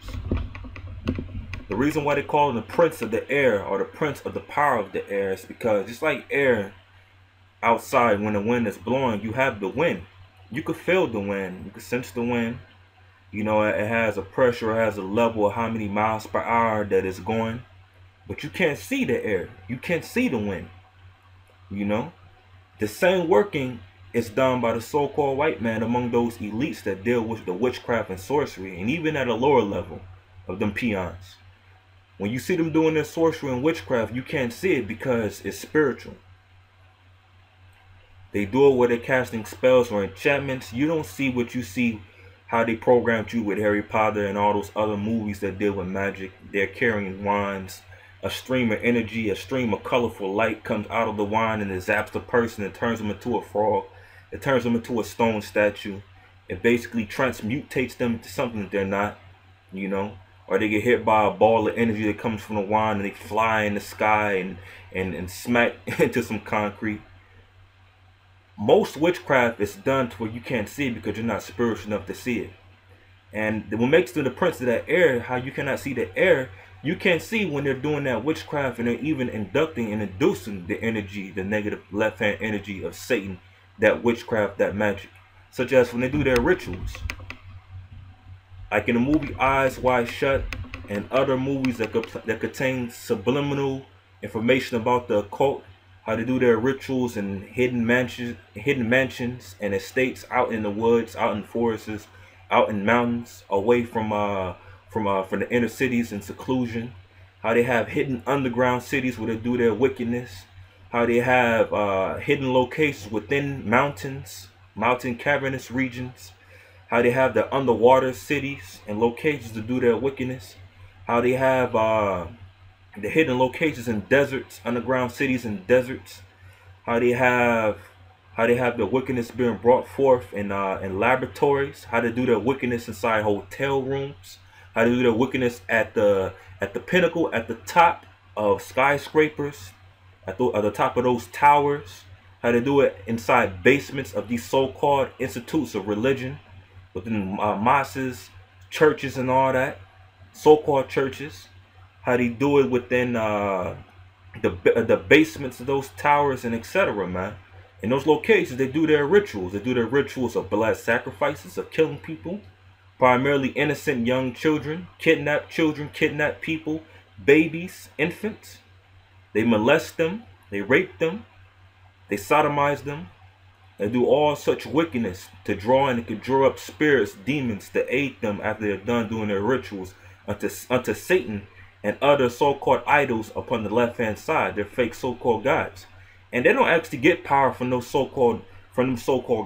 The reason why they call him the prince of the air, or the prince of the power of the air, is because just like air outside, when the wind is blowing, you have the wind. You could feel the wind, you could sense the wind. You know, it has a pressure, it has a level of how many miles per hour that it's going. But you can't see the air. You can't see the wind. You know? The same working is done by the so-called white man among those elites that deal with the witchcraft and sorcery, and even at a lower level of them peons. When you see them doing their sorcery and witchcraft, you can't see it because it's spiritual. They do it where they're casting spells or enchantments. You don't see what you see, how they programmed you with Harry Potter and all those other movies that deal with magic. They're carrying wands. A stream of energy, a stream of colorful light comes out of the wand and it zaps the person and turns them into a frog. It turns them into a stone statue. It basically transmutates them into something that they're not, you know. Or they get hit by a ball of energy that comes from the wand and they fly in the sky and smack into some concrete. Most witchcraft is done to where you can't see it because you're not spiritual enough to see it. And what makes them the prince of that air, how you cannot see the air, you can't see when they're doing that witchcraft and they're even inducting and inducing the energy, the negative left-hand energy of Satan, that witchcraft, that magic. Such as when they do their rituals. Like in the movie Eyes Wide Shut and other movies that contain subliminal information about the occult, how they do their rituals in hidden mansions and estates out in the woods, out in forests, out in mountains, away from the inner cities and seclusion. How they have hidden underground cities where they do their wickedness. How they have hidden locations within mountains, mountain cavernous regions. How they have the underwater cities and locations to do their wickedness. How they have the hidden locations in deserts, underground cities and deserts. How they have the wickedness being brought forth in laboratories. How to do their wickedness inside hotel rooms. How to do their wickedness at the pinnacle, at the top of skyscrapers, at the top of those towers. How to do it inside basements of these so-called institutes of religion, within mosques, churches, and all that, so-called churches. How they do it within the basements of those towers and etc. Man. In those locations, they do their rituals. They do their rituals of blood sacrifices, of killing people, primarily innocent young children, kidnapped people, babies, infants. They molest them, they rape them, they sodomize them. They do all such wickedness to draw and conjure up spirits, demons, to aid them after they're done doing their rituals unto Satan and other so-called idols upon the left-hand side. They're fake so-called gods. And they don't actually get power from those so-called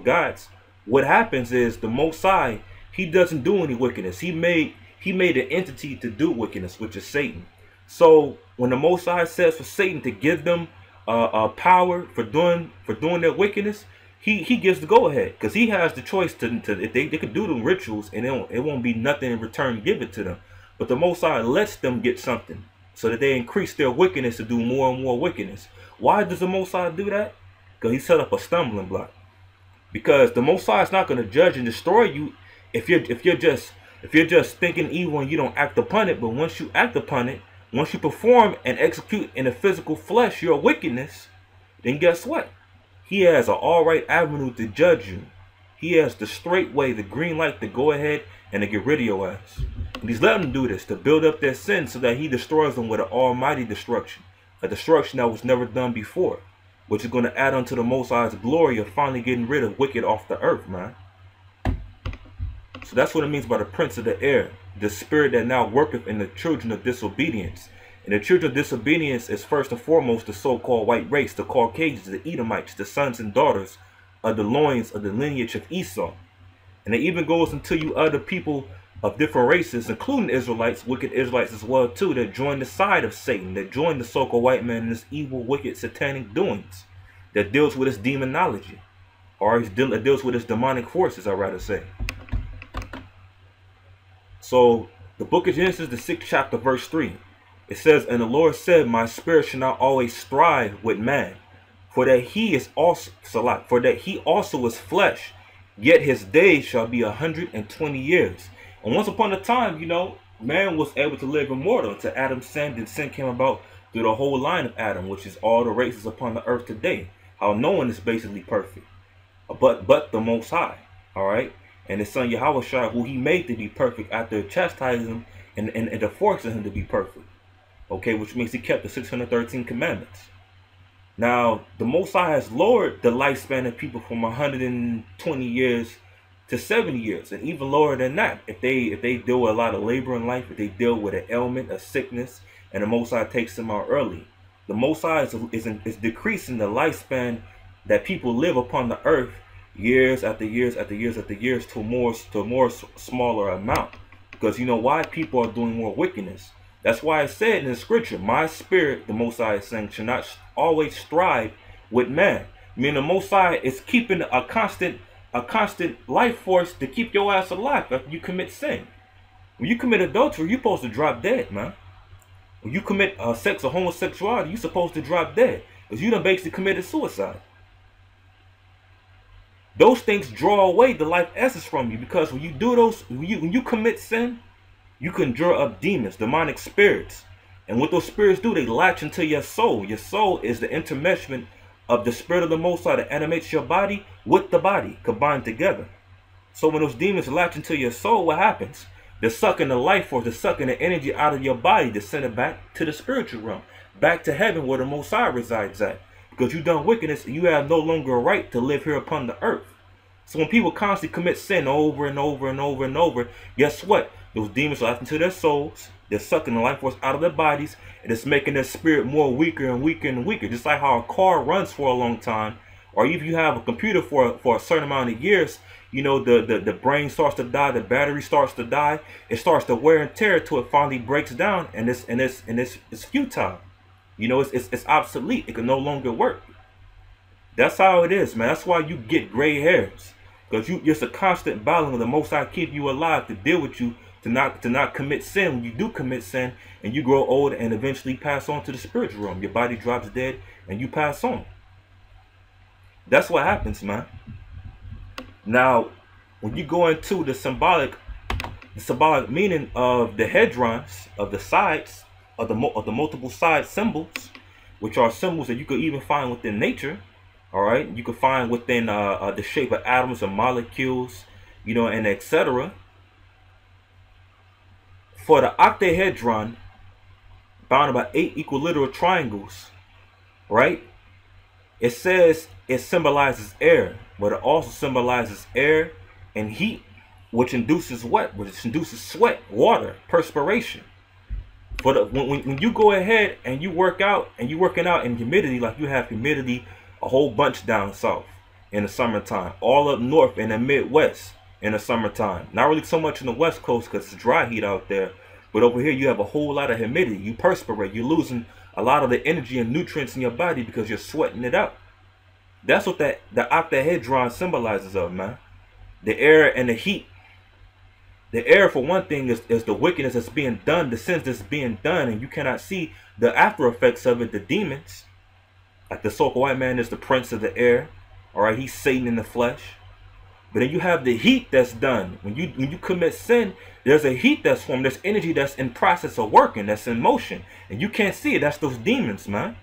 gods. What happens is the Most High, he doesn't do any wickedness. He made an entity to do wickedness, which is Satan. So when the Most High says for Satan to give them power for doing their wickedness, he gives the go ahead, because he has the choice to if they could do them rituals and it won't be nothing in return given to them. But the Most High lets them get something so that they increase their wickedness to do more and more wickedness. Why does the Most High do that? Because he set up a stumbling block. Because the Most High is not going to judge and destroy you if you're just thinking evil and you don't act upon it. But once you act upon it, once you perform and execute in the physical flesh your wickedness, then guess what? He has an alright avenue to judge you. He has the straight way, the green light to go ahead and to get rid of your ass. And he's letting them do this to build up their sin so that he destroys them with an almighty destruction. A destruction that was never done before. which is going to add unto the Most High's glory of finally getting rid of wicked off the earth, man. So that's what it means by the prince of the air, the spirit that now worketh in the children of disobedience. And the children of disobedience is first and foremost the so-called white race, the Caucasians, the Edomites, the sons and daughters of the loins of the lineage of Esau. And it even goes into you other people of different races, including Israelites, wicked Israelites as well too, that join the side of Satan, that join the so-called white man in his evil, wicked, satanic doings, that deals with his demonology, or it deals with his demonic forces, I'd rather say. So the book of Genesis, the 6th chapter, verse 3, it says, "And the Lord said, My spirit shall not always strive with man, for that he also is flesh, yet his days shall be 120 years." And once upon a time, you know, man was able to live immortal until Adam sinned, and sin came about through the whole line of Adam, which is all the races upon the earth today. How no one is basically perfect, but the Most High, all right? And his son Yahushua, who he made to be perfect after chastising him and forcing him to be perfect. Okay, which means he kept the 613 commandments. Now, the Most High has lowered the lifespan of people from 120 years to 70 years, and even lower than that. If they deal with a lot of labor in life, if they deal with an ailment, a sickness, and the Most High takes them out early, the Most High is decreasing the lifespan that people live upon the earth, years after years after years after years, to a more smaller amount. Because you know why? People are doing more wickedness. That's why it said in the scripture, my spirit, the Most High is saying, should not always strive with man. Meaning the Most High is keeping a constant life force to keep your ass alive after you commit sin. When you commit adultery, you're supposed to drop dead, man. When you commit sex or homosexuality, you're supposed to drop dead, because you done basically committed suicide. Those things draw away the life essence from you, because when you do those, when you commit sin, you conjure up demons, demonic spirits. And what those spirits do, they latch into your soul. Your soul is the intermeshment of the spirit of the Most High that animates your body with the body combined together. So when those demons latch into your soul, what happens? They're sucking the life force, they're sucking the energy out of your body to send it back to the spiritual realm, back to heaven where the Most High resides at. Because you've done wickedness, you have no longer a right to live here upon the earth. So when people constantly commit sin over and over and over and over, guess what? Those demons are latching to their souls. They're sucking the life force out of their bodies, and it's making their spirit more weaker and weaker and weaker. Just like how a car runs for a long time, or if you have a computer for a certain amount of years, you know, the brain starts to die, the battery starts to die, it starts to wear and tear till it finally breaks down, and it's futile. You know, it's obsolete. It can no longer work. That's how it is, man. That's why you get gray hairs, because it's a constant battling of the Most High keep you alive to deal with you, to not commit sin. When you do commit sin and you grow old and eventually pass on to the spiritual realm, your body drops dead and you pass on. That's what happens, man. Now, when you go into the symbolic meaning of the hedrons, of the sides, of the multiple side symbols, which are symbols that you could even find within nature. All right, you can find within the shape of atoms and molecules, you know, and etc. For the octahedron, bounded by 8 equiliteral triangles, right? It says it symbolizes air, but it also symbolizes air and heat, which induces what? Which induces sweat, water, perspiration. But when you go ahead and you work out, and you're working out in humidity, like you have humidity a whole bunch down south in the summertime, all up north in the Midwest in the summertime. Not really so much in the West Coast because it's dry heat out there, but over here you have a whole lot of humidity. You perspirate, you're losing a lot of the energy and nutrients in your body because you're sweating it out. That's what the octahedron symbolizes of, man. The air and the heat. The air, for one thing, is the wickedness that's being done, the sins that's being done, and you cannot see the after effects of it, the demons. Like the so-called white man is the prince of the air. All right, he's Satan in the flesh. But then you have the heat that's done. When you commit sin, there's a heat that's formed. There's energy that's in process of working, that's in motion. And you can't see it. That's those demons, man.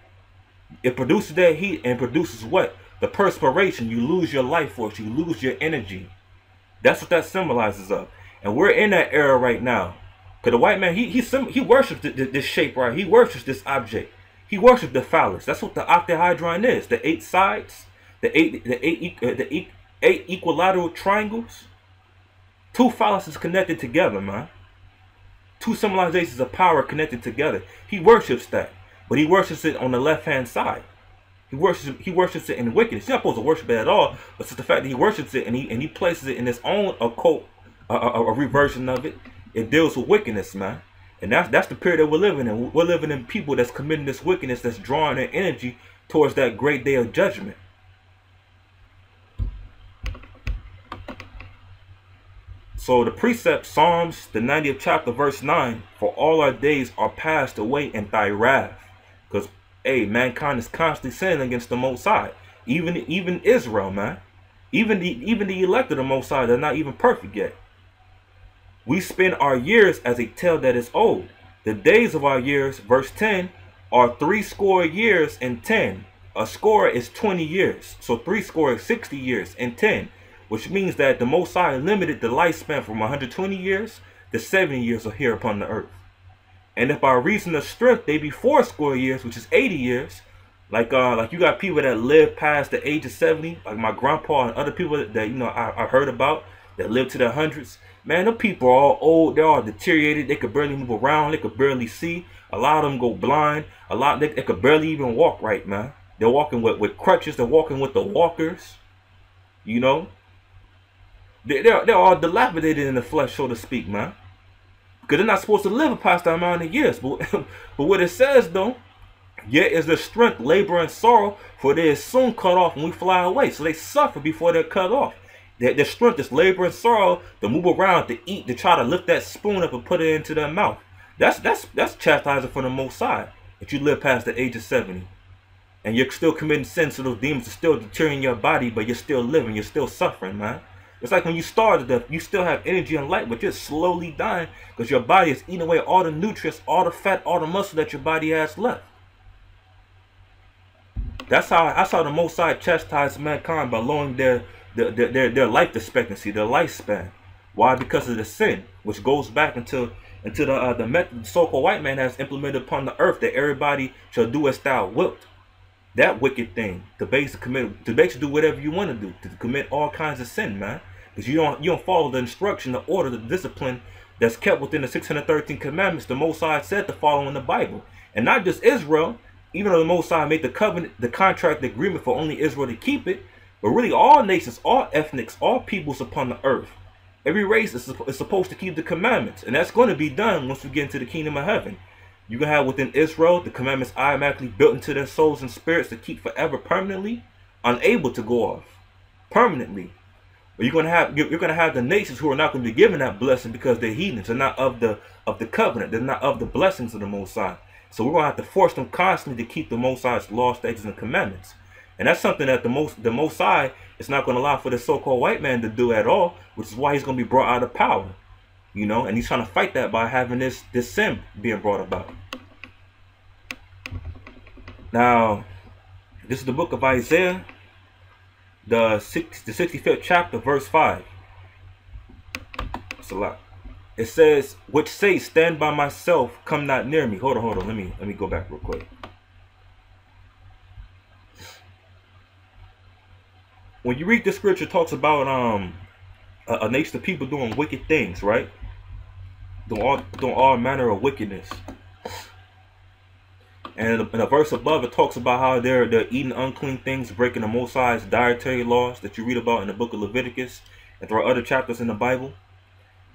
It produces that heat and produces what? The perspiration. You lose your life force. You lose your energy. That's what that symbolizes of. And we're in that era right now. Because the white man, he worships this shape, right? He worships this object. He worshipped the phallus. That's what the octahedron is. The 8 sides, the eight equilateral triangles. 2 phalluses connected together, man. 2 symbolizations of power connected together. He worships that, but he worships it on the left-hand side. He worships it in wickedness. He's not supposed to worship it at all, but it's the fact that he worships it and he places it in his own occult, a reversion of it. It deals with wickedness, man. And that's the period that we're living in. We're living in people that's committing this wickedness, that's drawing their energy towards that great day of judgment. So the precept, Psalms, the 90th chapter, verse 9, for all our days are passed away in thy wrath. Because, hey, mankind is constantly sinning against the Most High. Even Israel, man. Even the elect of the Most High, they're not even perfect yet. We spend our years as a tale that is old. The days of our years, verse 10, are 60 years and 10. A score is 20 years. So 60 is 60 years and 10. Which means that the Most High limited the lifespan from 120 years to 70 years of here upon the earth. And if by reason of strength they be 60 years, which is 80 years, like you got people that live past the age of 70, like my grandpa and other people that I heard about that live to their hundreds. Man, the people are all old, they're all deteriorated, they could barely move around, they could barely see. A lot of them go blind, they could barely even walk right, man. They're walking with crutches, they're walking with the walkers, you know. They're all dilapidated in the flesh, so to speak, man. Because they're not supposed to live past that amount of years. But what it says, though, yet is the strength, labor, and sorrow, for they is soon cut off when we fly away. So they suffer before they're cut off. Their strength is labor and sorrow to move around, to eat, to try to lift that spoon up and put it into their mouth. That's chastising from the Most High, that you live past the age of 70. And you're still committing sins, so those demons are still deteriorating your body, but you're still living, you're still suffering, man. It's like when you starve to death, you still have energy and light, but you're slowly dying because your body is eating away all the nutrients, all the fat, all the muscle that your body has left. That's how the Most High chastises mankind, by lowering their life expectancy, their lifespan. Why? Because of the sin, which goes back into the method the so-called white man has implemented upon the earth, that everybody shall do as thou wilt. That wicked thing, to basically do whatever you want to do, to commit all kinds of sin, man. Because you don't follow the instruction, the order, the discipline that's kept within the 613 commandments the Most High said to follow in the Bible. And not just Israel, even though the Most High made the covenant, the contract, the agreement for only Israel to keep it, but really all nations, all ethnics, all peoples upon the earth. Every race is supposed to keep the commandments. And that's going to be done once we get into the kingdom of heaven. You can have within Israel the commandments automatically built into their souls and spirits to keep forever, permanently, unable to go off. Permanently. But you're gonna have the nations who are not going to be given that blessing because they're heathens. They're not of the covenant. They're not of the blessings of the Most High. So we're gonna have to force them constantly to keep the Most High's laws, statutes, and commandments. And that's something that the Most High is not going to allow for the so-called white man to do at all, which is why he's going to be brought out of power. You know, and he's trying to fight that by having this sin being brought about. Now, this is the book of Isaiah, the 65th chapter, verse 5. It's a lot. It says, which say, stand by myself, come not near me. Hold on. Let me go back real quick. When you read the scripture, it talks about a nation of people doing wicked things, right? Doing all manner of wickedness. And in a verse above, it talks about how they're eating unclean things, breaking the Most High's dietary laws that you read about in the book of Leviticus and throughout other chapters in the Bible.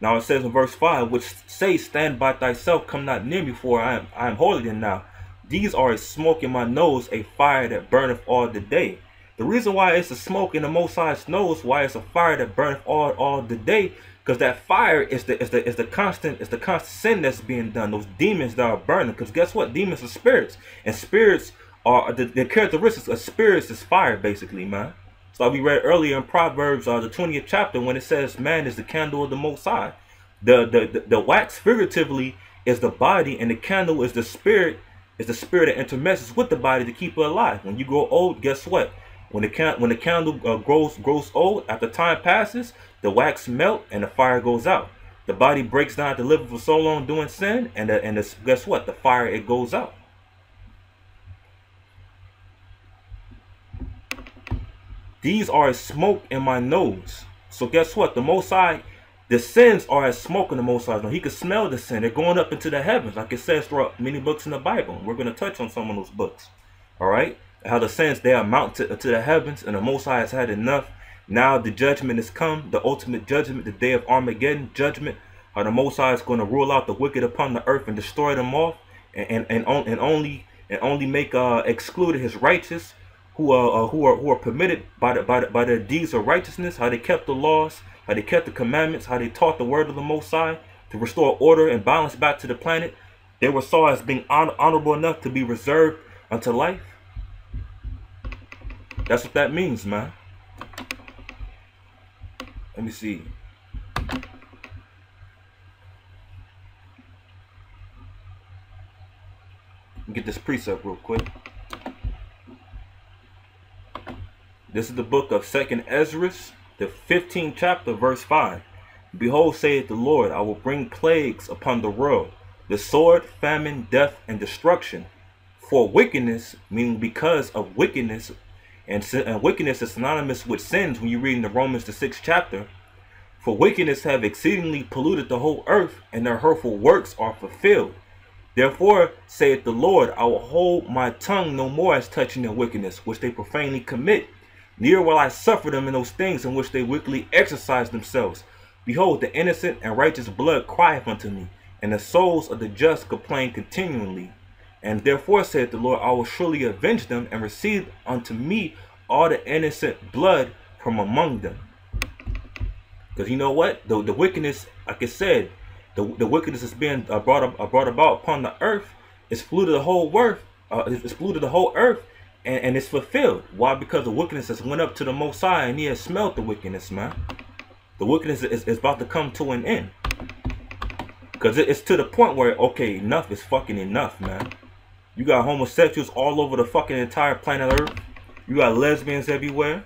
Now it says in verse 5, which say, stand by thyself, come not near me, for I am holy than thou. These are a smoke in my nose, a fire that burneth all the day. The reason why it's a smoke in the Most High's nose, why it's a fire that burneth all the day, because that fire is the constant sin that's being done. Those demons that are burning. Because guess what? Demons are spirits, and spirits are the characteristics of spirits is fire, basically, man. So like we read earlier in Proverbs, the 20th chapter, when it says, "Man is the candle of the Most High." The wax figuratively is the body, and the candle is the spirit. Is the spirit that intermesses with the body to keep it alive. When you grow old, guess what? When the candle grows old, after time passes, the wax melt and the fire goes out. The body breaks down to live for so long doing sin, and guess what? The fire, it goes out. These are as smoke in my nose. So guess what? The Most High, the sins are as smoke in the Most High. He can smell the sin. They're going up into the heavens, like it says throughout many books in the Bible. We're going to touch on some of those books. All right? How the sins, they amount to the heavens, and the Most High has had enough. Now the judgment has come, the ultimate judgment, the day of Armageddon judgment. How the Most High is going to rule out the wicked upon the earth and destroy them all, and only make excluded his righteous, who are permitted by their deeds of righteousness, how they kept the laws, how they kept the commandments, how they taught the word of the Most High to restore order and balance back to the planet. They were saw as being honorable enough to be reserved unto life. That's what that means, man. Let me see. Get this precept real quick. This is the book of 2nd Ezra, the 15th chapter, verse 5. Behold, saith the Lord, I will bring plagues upon the world, the sword, famine, death, and destruction. For wickedness, meaning because of wickedness, and wickedness is synonymous with sins when you read in the Romans, the 6th chapter. For wickedness have exceedingly polluted the whole earth, and their hurtful works are fulfilled. Therefore, saith the Lord, I will hold my tongue no more as touching their wickedness, which they profanely commit. Neither will I suffer them in those things in which they wickedly exercise themselves. Behold, the innocent and righteous blood crieth unto me, and the souls of the just complain continually. And therefore, saith the Lord, I will surely avenge them, and receive unto me all the innocent blood from among them. Because you know what? The wickedness, like I said, the wickedness is being brought about upon the earth. It's polluted the whole earth. It's polluted the whole earth, and it's fulfilled. Why? Because the wickedness has went up to the Most High, and He has smelled the wickedness, man. The wickedness is about to come to an end. Because it's to the point where, okay, enough is fucking enough, man. You got homosexuals all over the fucking entire planet Earth. You got lesbians everywhere.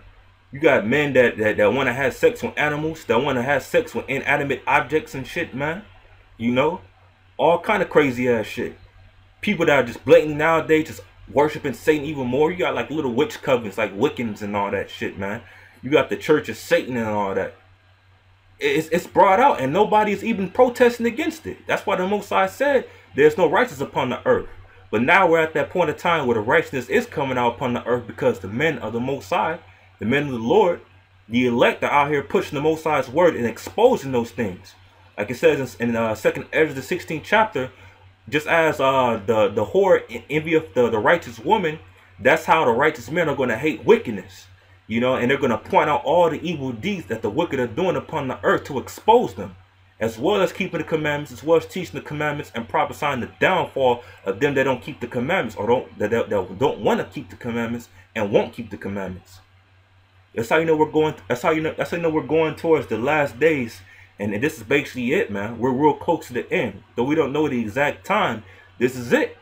You got men that want to have sex with animals, that want to have sex with inanimate objects and shit, man. You know, all kind of crazy ass shit. People that are just blatantly nowadays just worshiping Satan even more. You got like little witch covens, like Wiccans and all that shit, man. You got the Church of Satan and all that. It's brought out, and nobody's even protesting against it. That's why the Most High said there's no righteousness upon the earth. But now we're at that point of time where the righteousness is coming out upon the earth, because the men of the Most High, the men of the Lord, the elect, are out here pushing the Most High's word and exposing those things. Like it says in 2nd Ezra, the 16th chapter, just as the whore envieth the righteous woman, that's how the righteous men are going to hate wickedness. You know, and they're going to point out all the evil deeds that the wicked are doing upon the earth to expose them, as well as keeping the commandments, as well as teaching the commandments and prophesying the downfall of them that don't keep the commandments, or that don't want to keep the commandments and won't keep the commandments. That's how you know we're going. That's how you know we're going towards the last days, and this is basically it, man. We're real close to the end, though we don't know the exact time. This is it.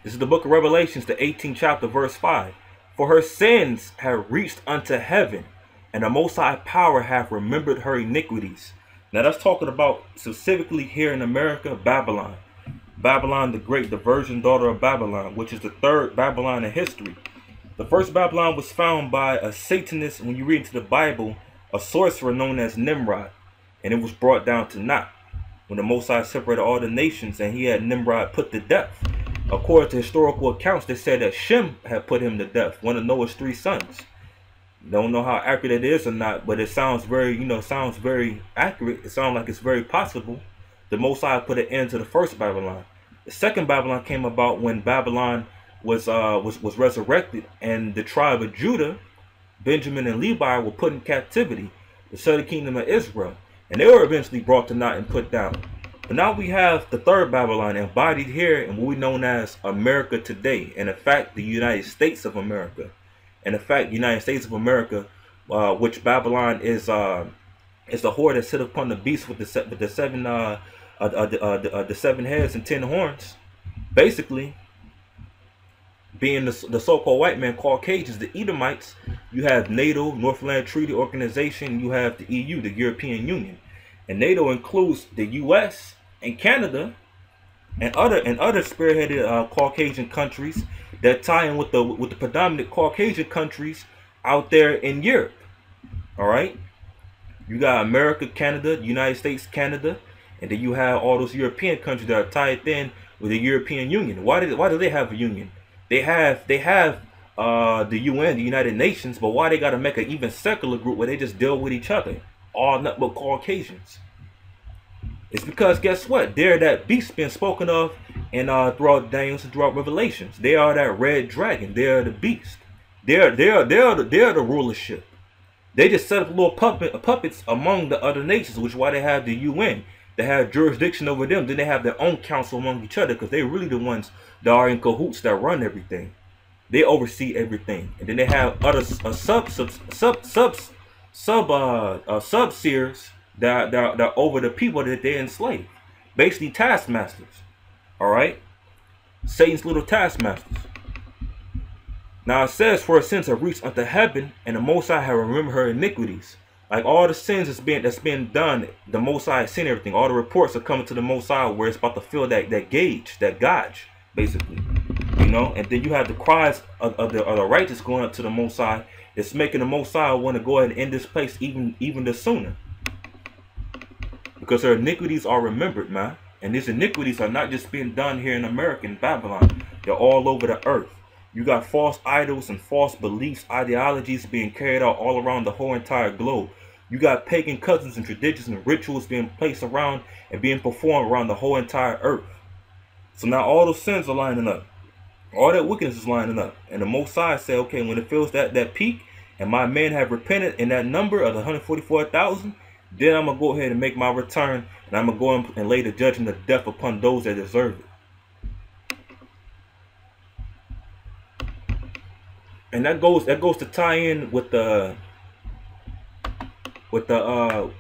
This is the book of Revelations, the 18th chapter, verse 5. For her sins have reached unto heaven, and the Most High power hath remembered her iniquities. Now that's talking about specifically here in America, Babylon. Babylon the Great, the virgin daughter of Babylon, which is the third Babylon in history. The first Babylon was found by a Satanist, when you read into the Bible, a sorcerer known as Nimrod. And it was brought down to naught when the Most High separated all the nations and he had Nimrod put to death. According to historical accounts, they said that Shem had put him to death, one of Noah's 3 sons. Don't know how accurate it is or not, but it sounds very, sounds very accurate. It sounds like it's very possible. The Most High put an end to the first Babylon. The second Babylon came about when Babylon was resurrected, and the tribe of Judah, Benjamin and Levi, were put in captivity, the southern kingdom of Israel, and they were eventually brought to naught and put down. But now we have the third Babylon embodied here in what we know as America today, and in fact the United States of America. And in fact, the United States of America, which Babylon is the whore that sit upon the beast with the seven heads and 10 horns, basically being the so-called white man, Caucasians, the Edomites. You have NATO, Northland Treaty Organization. You have the EU, the European Union. And NATO includes the U.S. and Canada and other spearheaded Caucasian countries that tie in with the predominant Caucasian countries out there in Europe. All right, you got America, Canada, United States, Canada, and then you have all those European countries that are tied in with the European Union. Why do they have a union? They have the UN, the United Nations, but why they got to make an even secular group where they just deal with each other, all nothing but Caucasians? It's because guess what? They're that beast being spoken of in throughout Daniel and throughout Revelations. They are that red dragon. They are the beast. They're the rulership. They just set up little puppets among the other nations, which is why they have the UN. They have jurisdiction over them. Then they have their own council among each other because they're really the ones that are in cahoots that run everything. They oversee everything, and then they have other sub-seers that over the people that they enslave. Basically, taskmasters. All right, Satan's little taskmasters. Now it says, for her sins have reached unto heaven, and the Most High have remembered her iniquities. Like all the sins that's been done, the Most High has seen everything. All the reports are coming to the Most High where it's about to fill that gauge, basically. You know, and then you have the cries of the righteous going up to the Most High. It's making the Most High want to go ahead and end this place even the sooner. Because her iniquities are remembered, man. And these iniquities are not just being done here in America and Babylon. They're all over the earth. You got false idols and false beliefs, ideologies being carried out all around the whole entire globe. You got pagan customs and traditions and rituals being placed around and being performed around the whole entire earth. So now all those sins are lining up. All that wickedness is lining up. And the Most High said, okay, when it fills that peak and my men have repented in that number of the 144,000, then I'm going to go ahead and make my return, and I'm going to go and lay the judgment of death upon those that deserve it. And that goes to tie in with the Octary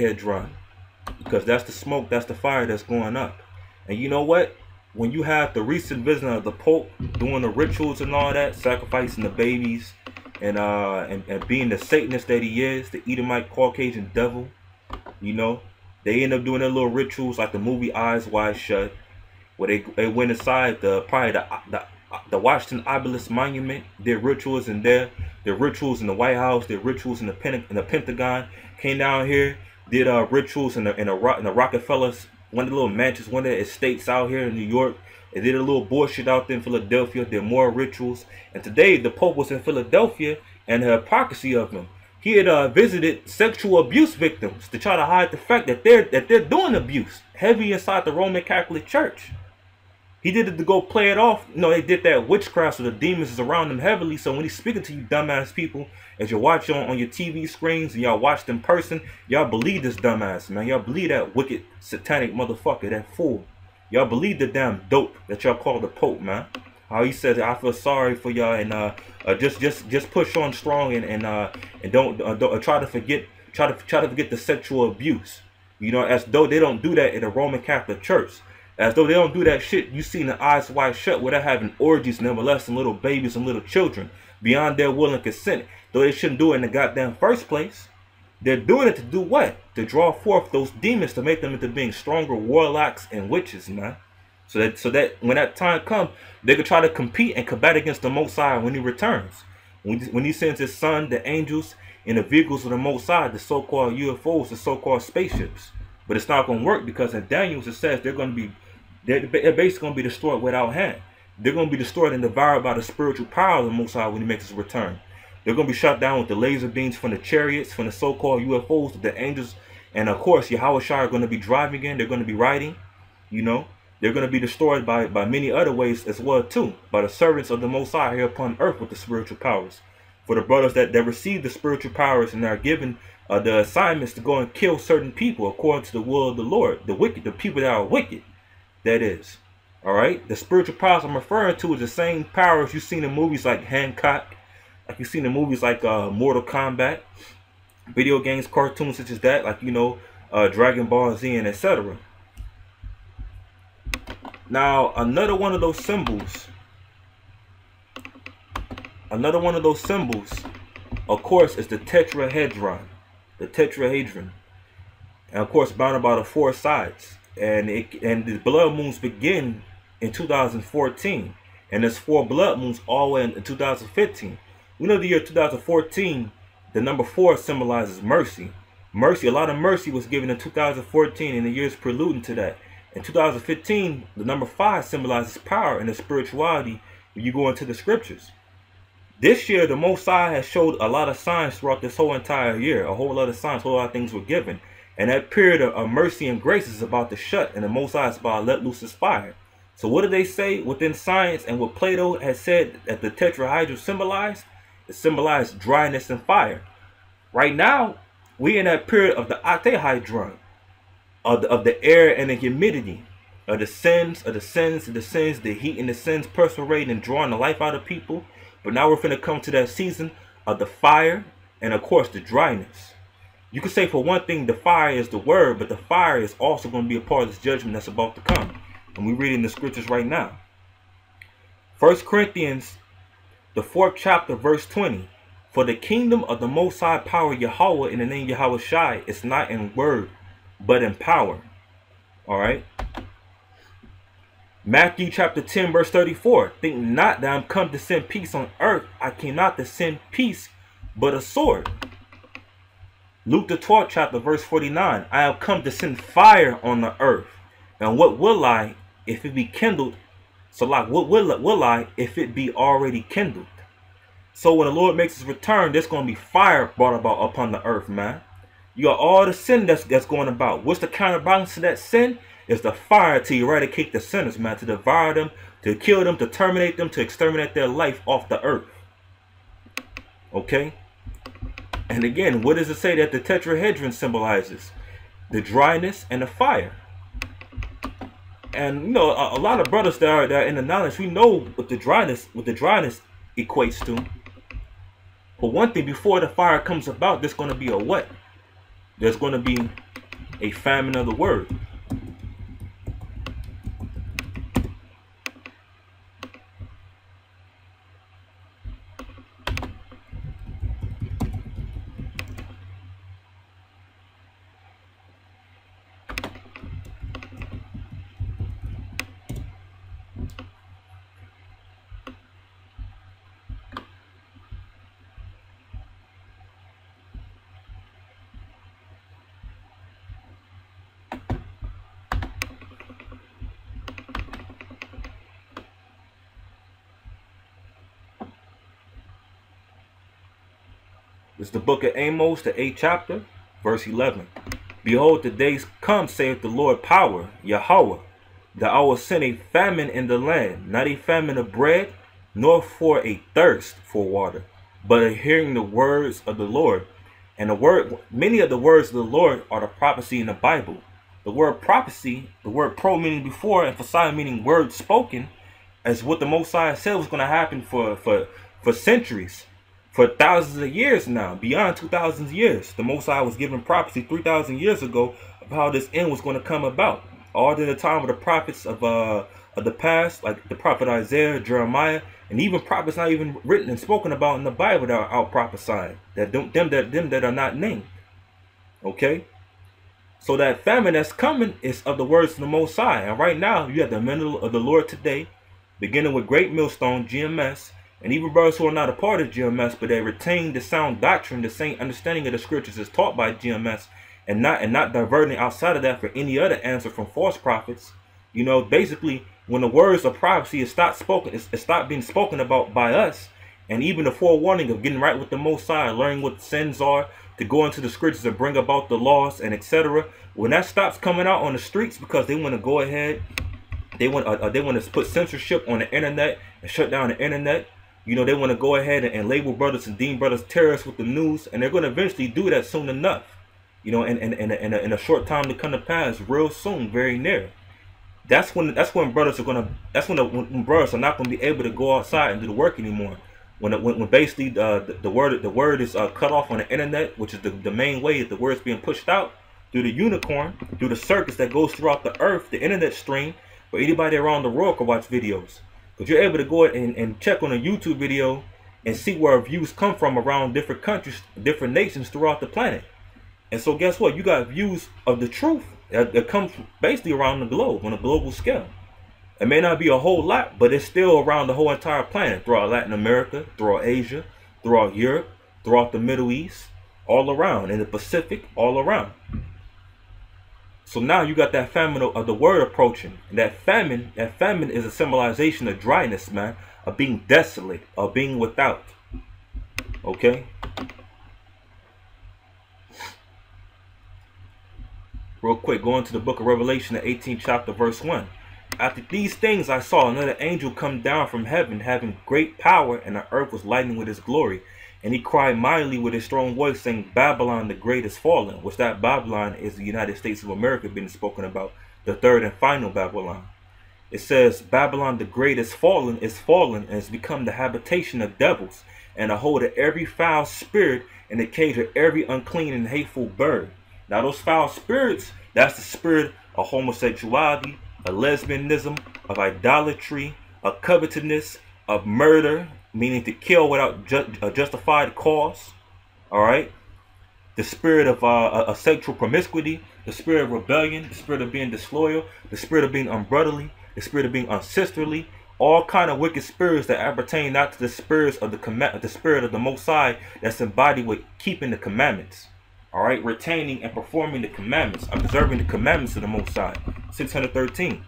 Hedron, because that's the smoke, that's the fire that's going up. And you know what? When you have the recent visit of the Pope doing the rituals and all that, sacrificing the babies, and being the Satanist that he is, the Edomite Caucasian devil, you know, they end up doing their little rituals like the movie Eyes Wide Shut, where they went inside the Washington Obelisk Monument, their rituals in there, their rituals in the White House, their rituals in the Pentagon, came down here, did rituals in the Rockefellers, one of the little mansions, one of the estates out here in New York. They did a little bullshit out there in Philadelphia, did more rituals. And today the Pope was in Philadelphia, and the hypocrisy of him. He had visited sexual abuse victims to try to hide the fact that they're doing abuse heavy inside the Roman Catholic Church. He did it to go play it off. You know, they did that witchcraft, so the demons is around them heavily. So when he's speaking to you dumbass people, as you watch on your TV screens and y'all watch in person, y'all believe this dumbass, man. Y'all believe that wicked, satanic motherfucker, that fool. Y'all believe the damn dope that y'all call the Pope, man. How he says, I feel sorry for y'all, and just push on strong, and don't try to forget the sexual abuse. You know, as though they don't do that in the Roman Catholic Church. As though they don't do that shit you see in the Eyes Wide Shut, where they're having orgies and they're molesting little babies and little children beyond their will and consent. Though they shouldn't do it in the goddamn first place. They're doing it to do what? To draw forth those demons, to make them into being stronger warlocks and witches, man. So that when that time comes, they could try to compete and combat against the Most High when he returns. When he sends his son, the angels, in the vehicles of the Most High, the so-called UFOs, the so-called spaceships. But it's not going to work, because in Daniel it says they're basically going to be destroyed without hand. They're going to be destroyed and devoured by the spiritual power of the Most High when he makes his return. They're going to be shot down with the laser beams from the chariots, from the so-called UFOs, the angels, and of course Yahweh Shai are going to be driving in. They're going to be riding, you know. They're going to be destroyed by many other ways as well too, by the servants of the Most High here upon earth with the spiritual powers. For the brothers that receive the spiritual powers and are given the assignments to go and kill certain people according to the will of the Lord, the wicked, the people that are wicked, that is. All right, the spiritual powers I'm referring to is the same powers you've seen in movies like Hancock, like you've seen in movies like Mortal Kombat, video games, cartoons such as that, like, you know, Dragon Ball Z and etc. Now, another one of those symbols, of course, is the tetrahedron. The tetrahedron. and of course bounded by the four sides. And the blood moons begin in 2014, and there's 4 blood moons all the way in 2015. We know the year 2014, the number 4 symbolizes mercy. Mercy, a lot of mercy was given in 2014 and the years preluding to that. In 2015, the number 5 symbolizes power and the spirituality when you go into the scriptures. This year, the Most High has showed a lot of signs throughout this whole entire year. A whole lot of signs, a whole lot of things were given. And that period of mercy and grace is about to shut, and the Most High is about to let loose his fire. So what do they say within science and what Plato has said that the tetrahedron symbolized? It symbolized dryness and fire. Right now, we're in that period of the octahedron, of the air and the humidity, of the sins, the heat and the sins perforating and drawing the life out of people. But now we're finna come to that season of the fire and of course the dryness. You could say for one thing the fire is the word, but the fire is also going to be a part of this judgment that's about to come. And we're reading the scriptures right now. 1 Corinthians, the 4th chapter, verse 20. For the kingdom of the Most High power Yahweh in the name Yahweh Shai is not in word, but in power. All right. Matthew chapter 10, verse 34. Think not that I'm come to send peace on earth. I came not to send peace, but a sword. Luke the 12th chapter, verse 49. I have come to send fire on the earth. And what will I if it be kindled? So like, what will I if it be already kindled? So when the Lord makes his return, there's going to be fire brought about upon the earth, man. You got all the sin that's going about. What's the counterbalance to that sin? It's the fire to eradicate the sinners, man. To devour them, to kill them, to terminate them, to exterminate their life off the earth. Okay? And again, what does it say that the tetrahedron symbolizes? The dryness and the fire. And you know, a lot of brothers that are in the knowledge, we know what the dryness equates to. But one thing, before the fire comes about, there's going to be a what? There's going to be a famine of the word. It's the book of Amos, the 8th chapter, verse 11. Behold, the days come, saith the Lord power, Yahweh, that I will send a famine in the land, not a famine of bread, nor for a thirst for water, but a hearing the words of the Lord. And many of the words of the Lord are the prophecy in the Bible. The word prophecy, the word pro meaning before, and phasai meaning word spoken, as what the Most High said was going to happen for centuries. For thousands of years now, beyond 2,000 years, the Most High was giving prophecy 3,000 years ago of how this end was going to come about. All during the time of the prophets of the past, like the prophet Isaiah, Jeremiah, and even prophets not even written and spoken about in the Bible that are out prophesying, that them that are not named. Okay, so that famine that's coming is of the words of the Most High. And right now, you have the men of the Lord today, beginning with Great Millstone, GMS. And even brothers who are not a part of GMS, but they retain the sound doctrine, the same understanding of the scriptures is taught by GMS, and not diverting outside of that for any other answer from false prophets. You know, basically, when the words of prophecy is stopped being spoken about by us, and even the forewarning of getting right with the Most High, learning what sins are, to go into the scriptures and bring about the laws and etc. When that stops coming out on the streets because they want to go ahead, they want to put censorship on the internet and shut down the internet. You know, they want to go ahead and label brothers and deem brothers terrorists with the news, and they're going to eventually do that soon enough. You know, in a short time to come to pass, real soon, very near. That's when brothers are gonna. That's when brothers are not going to be able to go outside and do the work anymore. When basically the word is cut off on the internet, which is the main way that the word is being pushed out through the unicorn, through the circus that goes throughout the earth, the internet stream, where anybody around the world can watch videos. But you're able to go and check on a YouTube video and see where views come from around different countries, different nations throughout the planet. And so guess what? You got views of the truth that comes basically around the globe on a global scale. It may not be a whole lot, but it's still around the whole entire planet, throughout Latin America, throughout Asia, throughout Europe, throughout the Middle East, all around, in the Pacific, all around. So now you got that famine of the word approaching. And that famine is a symbolization of dryness, man, of being desolate, of being without. Okay? Real quick, going to the book of Revelation, the 18th chapter, verse 1. After these things I saw another angel come down from heaven, having great power, and the earth was lightening with his glory. And he cried mightily with a strong voice, saying, Babylon the great is fallen. Which that Babylon is the United States of America being spoken about, the third and final Babylon. It says, Babylon the great is fallen, and has become the habitation of devils, and the hold of every foul spirit, and the cage of every unclean and hateful bird. Now those foul spirits, that's the spirit of homosexuality, of lesbianism, of idolatry, of covetousness, of murder, meaning to kill without a justified cause. All right. The spirit of sexual promiscuity, the spirit of rebellion, the spirit of being disloyal, the spirit of being unbrotherly, the spirit of being unsisterly, all kind of wicked spirits that appertain not to the spirits of the spirit of the Most High that's embodied with keeping the commandments. All right, retaining and performing the commandments, observing the commandments of the Most High. 613.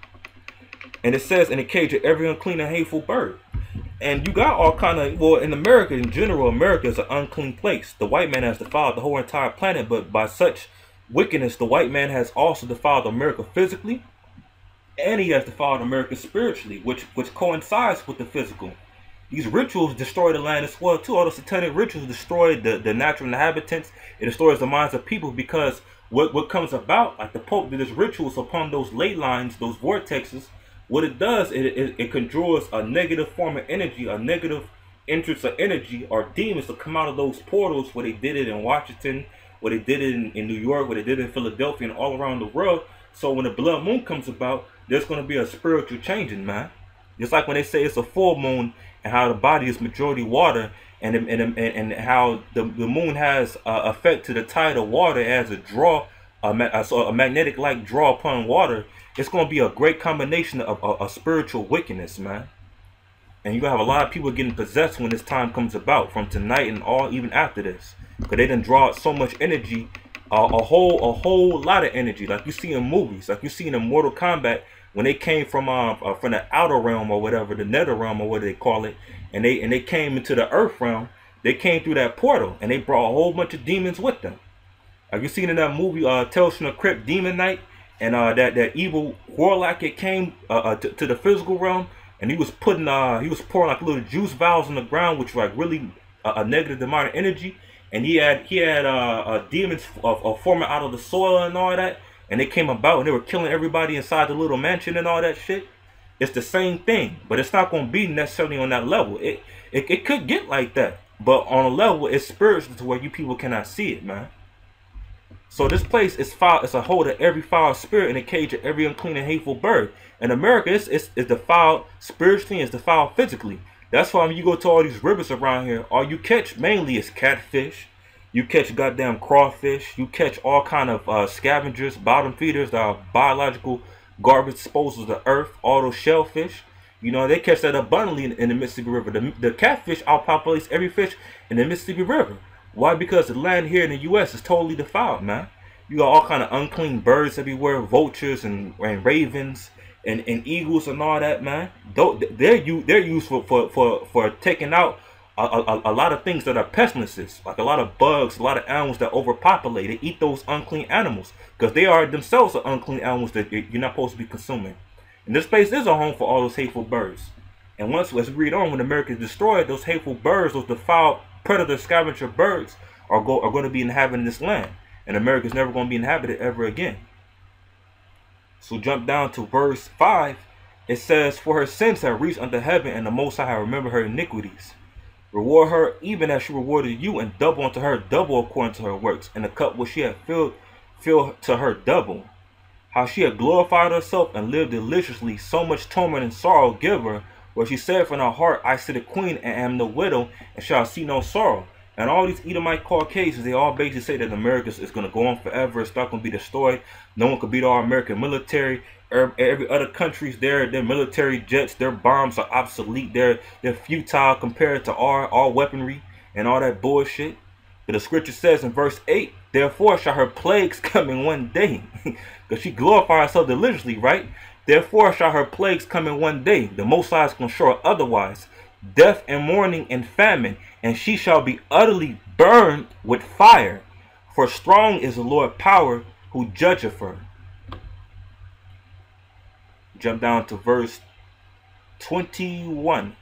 And it says, in the cage of every unclean and hateful bird. And you got all kind of, well, in America in general, America is an unclean place. The white man has defiled the whole entire planet, but by such wickedness, the white man has also defiled America physically, and he has defiled America spiritually, which coincides with the physical. These rituals destroy the land as well too. All the satanic rituals destroy the natural inhabitants. It destroys the minds of people, because what comes about, like the Pope did his rituals upon those ley lines, those vortexes. What it does, it conjures a negative form of energy, a negative entrance of energy, or demons to come out of those portals, where they did it in Washington, where they did it in New York, where they did it in Philadelphia, and all around the world. So when the blood moon comes about, there's going to be a spiritual changing, man. Just like when they say it's a full moon, and how the body is majority water, and how the moon has effect to the tide of water as a draw, a magnetic like draw upon water. It's going to be a great combination of a spiritual wickedness, man. And you're going to have a lot of people getting possessed when this time comes about, from tonight and all even after this. Because they done draw out so much energy, a whole lot of energy. Like you see in movies, like you see in Mortal Kombat, when they came from the outer realm or whatever, the nether realm or what they call it, and they came into the earth realm, they came through that portal, and they brought a whole bunch of demons with them. Have you seen in that movie, Tales from the Crypt, Demon Knight? And that evil warlock, it came to the physical realm, and he was pouring like little juice vials on the ground, which were like really a negative amount of energy. And he had demons forming out of the soil and all that, and they came about and they were killing everybody inside the little mansion and all that shit. It's the same thing, but it's not going to be necessarily on that level. It could get like that, but on a level, it's spiritual to where you people cannot see it, man. So this place is foul. It's a hold of every foul spirit, in a cage of every unclean and hateful bird. In America, it's defiled spiritually, it's defiled physically. That's why when you go to all these rivers around here, all you catch mainly is catfish. You catch goddamn crawfish. You catch all kind of scavengers, bottom feeders, that are biological garbage disposals of the earth. All those shellfish, you know, they catch that abundantly in the Mississippi River. The catfish outpopulates every fish in the Mississippi River. Why? Because the land here in the U.S. is totally defiled, man. You got all kind of unclean birds everywhere, vultures and ravens and eagles and all that, man. They're used for taking out a lot of things that are pestilences, like a lot of bugs, a lot of animals that overpopulate. They eat those unclean animals because they are themselves the unclean animals that you're not supposed to be consuming. And this place is a home for all those hateful birds. And once, as we read on, when America is destroyed, those hateful birds, those defiled predator scavenger birds are going to be inhabiting this land, and America is never going to be inhabited ever again. So jump down to verse 5. It says, for her sins have reached unto heaven, and the Most High have remembered her iniquities. Reward her even as she rewarded you, and double unto her double according to her works, and the cup which she had filled to her double. How she had glorified herself and lived deliciously, so much torment and sorrow give her, where she said from her heart, I sit a queen and am no widow, and shall see no sorrow. And all these Edomite Caucasians, they all basically say that America is going to go on forever. It's not going to be destroyed. No one could beat our American military. Every other countries, their military jets, their bombs are obsolete. They're futile compared to our weaponry and all that bullshit. But the scripture says in verse 8, therefore shall her plagues come in one day. Because she glorified herself religiously, right? Therefore shall her plagues come in one day. The Most High is going to show her otherwise. Death and mourning and famine, and she shall be utterly burned with fire. For strong is the Lord power who judgeth her. Jump down to verse 21.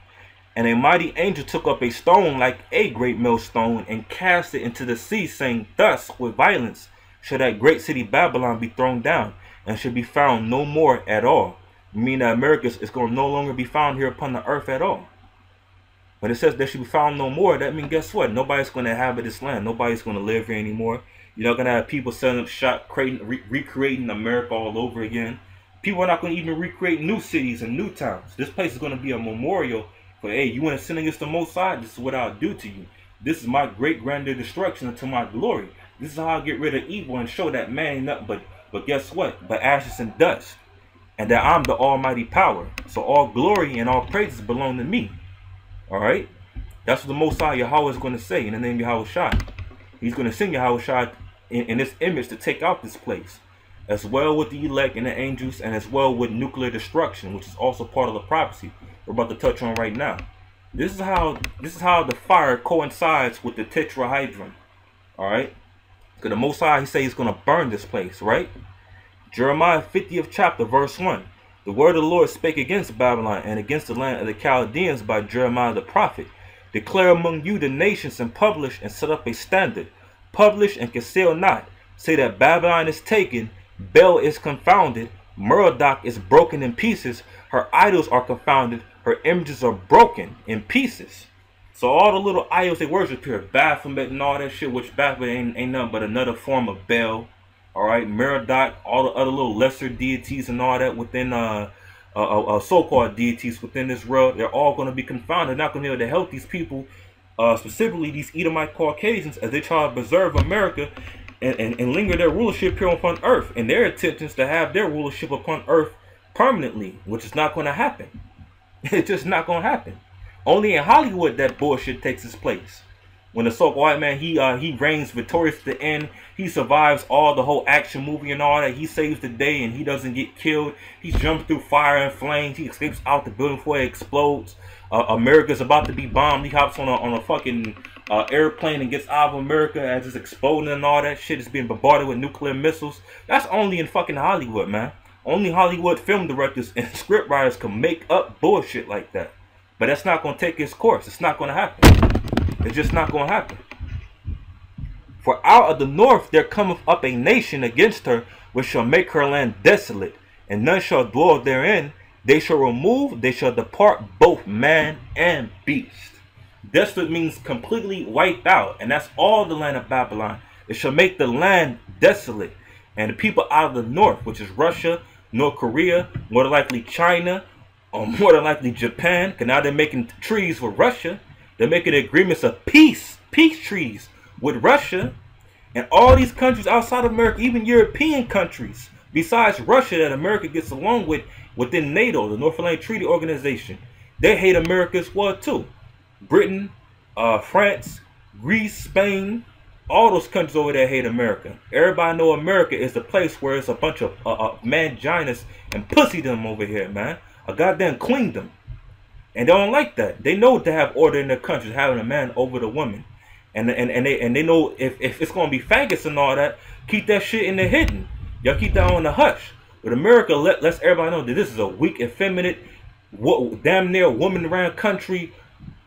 And a mighty angel took up a stone like a great millstone and cast it into the sea, saying, thus with violence shall that great city Babylon be thrown down, and should be found no more at all. Meaning that America is going to no longer be found here upon the earth at all. When it says there should be found no more, that means guess what? Nobody's going to inhabit this land. Nobody's going to live here anymore. You're not going to have people setting up shop, recreating America all over again. People are not going to even recreate new cities and new towns. This place is going to be a memorial for, hey, you want to sin against the Most High? This is what I'll do to you. This is my great grandeur destruction unto my glory. This is how I get rid of evil and show that man ain't nothing but guess what? But ashes and dust. And that I'm the almighty power. So all glory and all praises belong to me. Alright? That's what the Most High Yahweh is going to say in the name of Yahweh Shai. He's going to send Yahweh Shai in this image to take out this place. As well with the elect and the angels, and as well with nuclear destruction, which is also part of the prophecy we're about to touch on right now. This is how the fire coincides with the tetrahedron. Alright? Because the Most High, he says he's going to burn this place, right? Jeremiah 50th chapter, verse 1. The word of the Lord spake against Babylon and against the land of the Chaldeans by Jeremiah the prophet. Declare among you the nations and publish and set up a standard. Publish and conceal not. Say that Babylon is taken, Bel is confounded, Merodach is broken in pieces, her idols are confounded, her images are broken in pieces. So all the little idols they worship here, Baphomet and all that shit, which Baphomet ain't nothing but another form of Bel. Alright, Merodach, all the other little lesser deities and all that within so-called deities within this world, they're all going to be confounded. They're not going to be able to help these people, specifically these Edomite Caucasians, as they try to preserve America and linger their rulership here upon earth. And their intentions to have their rulership upon earth permanently, which is not going to happen. It's just not going to happen. Only in Hollywood that bullshit takes its place. When the so-called white man, he reigns victorious to the end. He survives all the whole action movie and all that. He saves the day and he doesn't get killed. He jumps through fire and flames. He escapes out the building before it explodes. America's about to be bombed. He hops on a fucking airplane and gets out of America as it's exploding and all that shit. It's being bombarded with nuclear missiles. That's only in fucking Hollywood, man. Only Hollywood film directors and scriptwriters can make up bullshit like that. But that's not going to take its course. It's not going to happen. It's just not going to happen. For out of the north there cometh up a nation against her, which shall make her land desolate, and none shall dwell therein. They shall remove, they shall depart, both man and beast. Desolate means completely wiped out, and that's all the land of Babylon. It shall make the land desolate, and the people out of the north, which is Russia, North Korea, more than likely China, or more than likely Japan, because now they're making treaties with Russia. They're making agreements of peace treaties with Russia, and all these countries outside of America, even European countries, besides Russia that America gets along with within NATO, the North Atlantic Treaty Organization. They hate America as well too. Britain, France, Greece, Spain, all those countries over there hate America. Everybody know America is the place where it's a bunch of manginas and pussydom over here, man. A goddamn queendom. And they don't like that. They know to have order in their country, having a man over the woman. And they know if it's gonna be faggots and all that, keep that shit in the hidden. Y'all keep that on the hush. But America lets everybody know that this is a weak, effeminate, damn near woman-ran country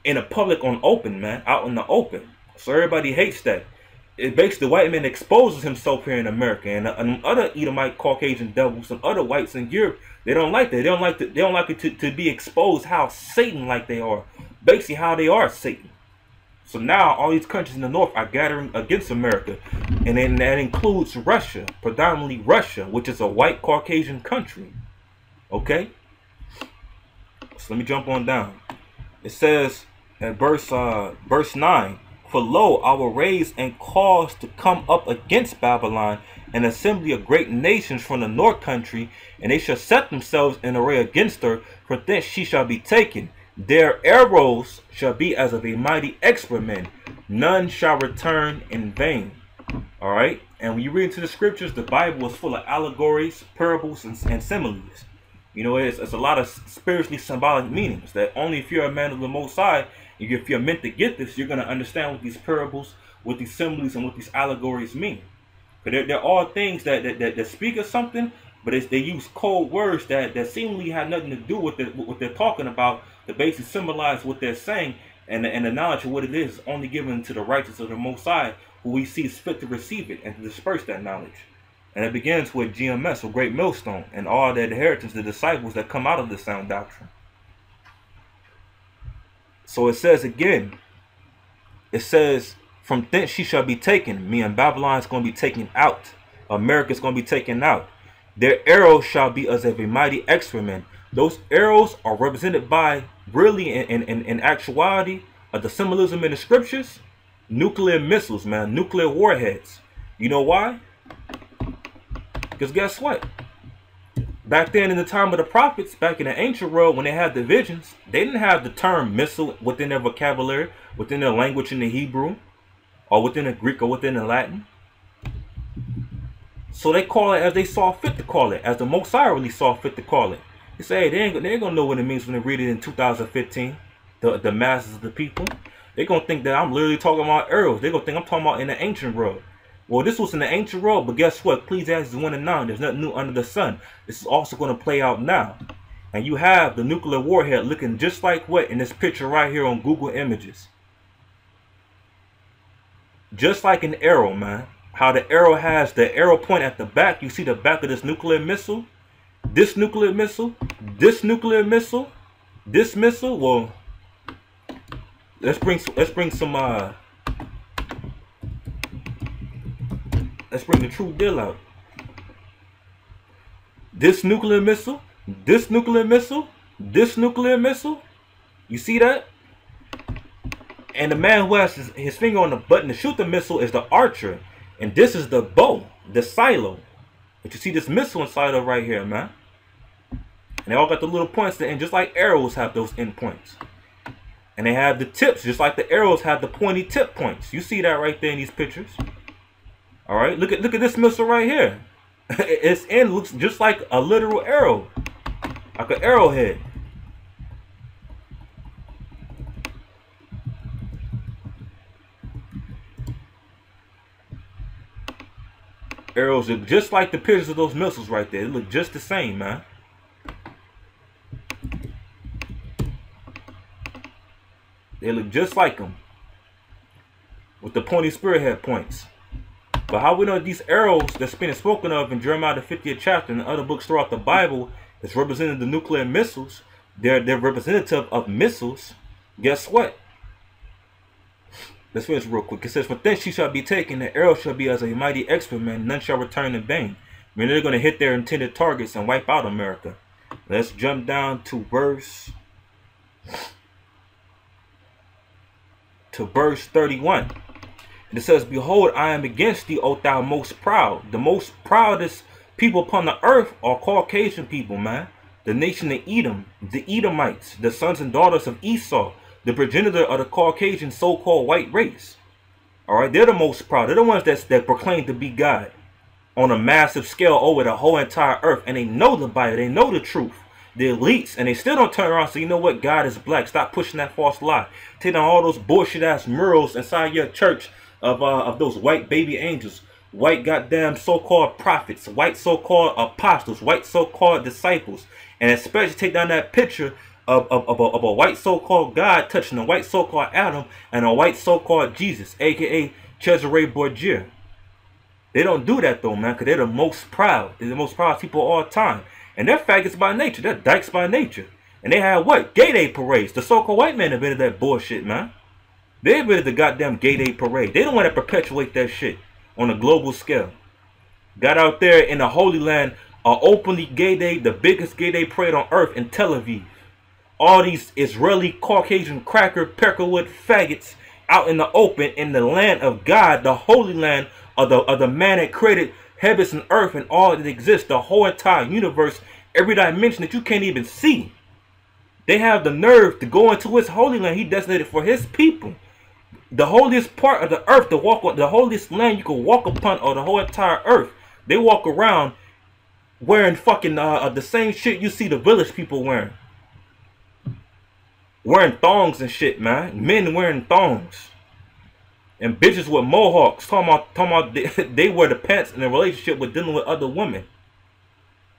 in the public on open, man, out in the open. So everybody hates that. It basically the white man exposes himself here in America, and other Edomite Caucasian devils and other whites in Europe, they don't like that. They don't like it to be exposed how Satan like they are. Basically how they are Satan. So now all these countries in the north are gathering against America. And then that includes Russia, predominantly Russia, which is a white Caucasian country. Okay? So let me jump on down. It says in verse 9, For lo, I will raise and cause to come up against Babylon an assembly of great nations from the north country, and they shall set themselves in array against her, for thence she shall be taken. Their arrows shall be as of a mighty expert man, none shall return in vain. All right, and when you read into the scriptures, the Bible is full of allegories, parables, and similes. You know, it's a lot of spiritually symbolic meanings that only if you're a man of the Most High, if you're meant to get this, you're going to understand what these parables, what these similes, and what these allegories mean. But they're all things that speak of something, but they use cold words that seemingly have nothing to do with what they're talking about, to basically symbolize what they're saying, and the knowledge of what it is only given to the righteous of the Most High, who we see is fit to receive it and to disperse that knowledge. And it begins with GMS, or Great Millstone, and all the inheritance, the disciples that come out of this sound doctrine. So it says again, it says, from thence she shall be taken. Me and Babylon is going to be taken out. America is going to be taken out. Their arrows shall be as of a mighty excrement. Those arrows are represented by, really in actuality, of the symbolism in the scriptures, nuclear missiles, man, nuclear warheads. You know why? Because guess what? Back then in the time of the prophets, back in the ancient world, when they had the visions, they didn't have the term missile within their vocabulary, within their language in the Hebrew, or within the Greek, or within the Latin. So they call it as they saw fit to call it, as the Most High really saw fit to call it. They say, hey, they ain't going to know what it means when they read it in 2015, the masses of the people. They're going to think that I'm literally talking about arrows. They're going to think I'm talking about in the ancient world. Well, this was in the ancient world, but guess what? Ecclesiastes 1:9, there's nothing new under the sun. This is also going to play out now. And you have the nuclear warhead looking just like what in this picture right here on Google Images. Just like an arrow, man. How the arrow has the arrow point at the back. You see the back of this nuclear missile. This nuclear missile. This nuclear missile. This missile. Well, let's bring the true deal out. This nuclear missile. This nuclear missile. This nuclear missile. You see that? And the man who has his finger on the button to shoot the missile is the archer. And this is the bow, the silo. But you see this missile inside of right here, man. And they all got the little points at the end, just like arrows have those end points. And they have the tips, just like the arrows have the pointy tip points. You see that right there in these pictures. All right, look at this missile right here. Its end looks just like a literal arrow, like an arrowhead. Arrows look just like the pictures of those missiles right there. They look just the same, man. They look just like them, with the pointy spearhead points. But how we know these arrows that's being spoken of in Jeremiah the 50th chapter and other books throughout the Bible is representing the nuclear missiles. They're representative of missiles. Guess what? Let's finish real quick. It says, "For thence she shall be taken, the arrow shall be as a mighty expert, none shall return in vain." I mean, they're going to hit their intended targets and wipe out America. Let's jump down to verse 31. And it says, "Behold, I am against thee, O thou most proud." The most proudest people upon the earth are Caucasian people, man. The nation of Edom, the Edomites, the sons and daughters of Esau, the progenitor of the Caucasian so-called white race. All right, they're the most proud. They're the ones that proclaim to be God on a massive scale over the whole entire earth. And they know the Bible. They know the truth. The elites. And they still don't turn around and say, you know what? God is black. Stop pushing that false lie. Take down all those bullshit-ass murals inside your church of those white baby angels. White goddamn so-called prophets. White so-called apostles. White so-called disciples. And especially take down that picture of a white so-called God touching a white so-called Adam and a white so-called Jesus, a.k.a. Cesare Borgia. They don't do that though, man, because they're the most proud. They're the most proud people of all time. And they're faggots by nature. They're dykes by nature. And they have what? Gay day parades. The so-called white men invented that bullshit, man. They invented the goddamn gay day parade. They don't want to perpetuate that shit on a global scale. Got out there in the Holy Land, openly gay day, the biggest gay day parade on earth in Tel Aviv. All these Israeli Caucasian cracker peckerwood faggots out in the open in the land of God, the holy land of the man that created heavens and earth and all that exists, the whole entire universe, every dimension that you can't even see. They have the nerve to go into his holy land he designated for his people. The holiest part of the earth to walk on, the holiest land you can walk upon, or the whole entire earth. They walk around wearing fucking the same shit you see the village people wearing. Wearing thongs and shit, man. Men wearing thongs. And bitches with mohawks. Talking about they wear the pants in a relationship with dealing with other women.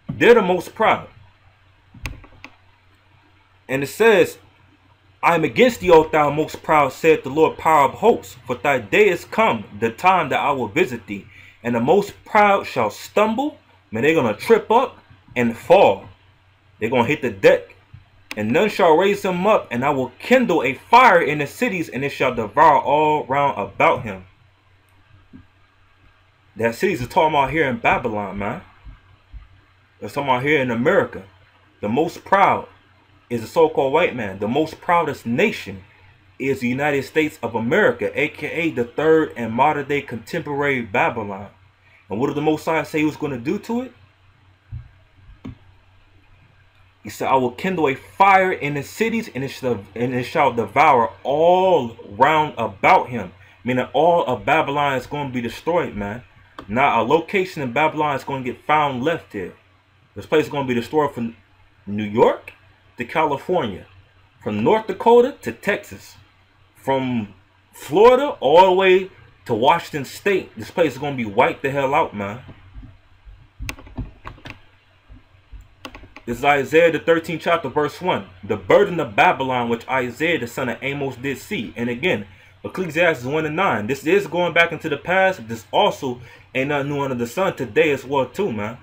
They're the most proud. And it says, I am against thee, O thou most proud, said the Lord power of hosts. For thy day is come, the time that I will visit thee. And the most proud shall stumble. Man, they're going to trip up and fall. They're going to hit the deck. And none shall raise him up. And I will kindle a fire in the cities, and it shall devour all round about him. That cities is talking about here in Babylon, man. It's talking about here in America. The most proud is the so-called white man. The most proudest nation is the United States of America, aka the third and modern day contemporary Babylon. And what did the Most High say he was going to do to it? He said, I will kindle a fire in the cities, and it shall devour all round about him. Meaning all of Babylon is going to be destroyed, man. Not a location in Babylon is going to get found left here. This place is going to be destroyed from New York to California, from North Dakota to Texas, from Florida all the way to Washington State. This place is going to be wiped the hell out, man. This is Isaiah the 13th chapter, verse 1. The burden of Babylon, which Isaiah the son of Amos did see. And again, Ecclesiastes 1 and 9. This is going back into the past, but this also ain't nothing new under the sun today as well too, man.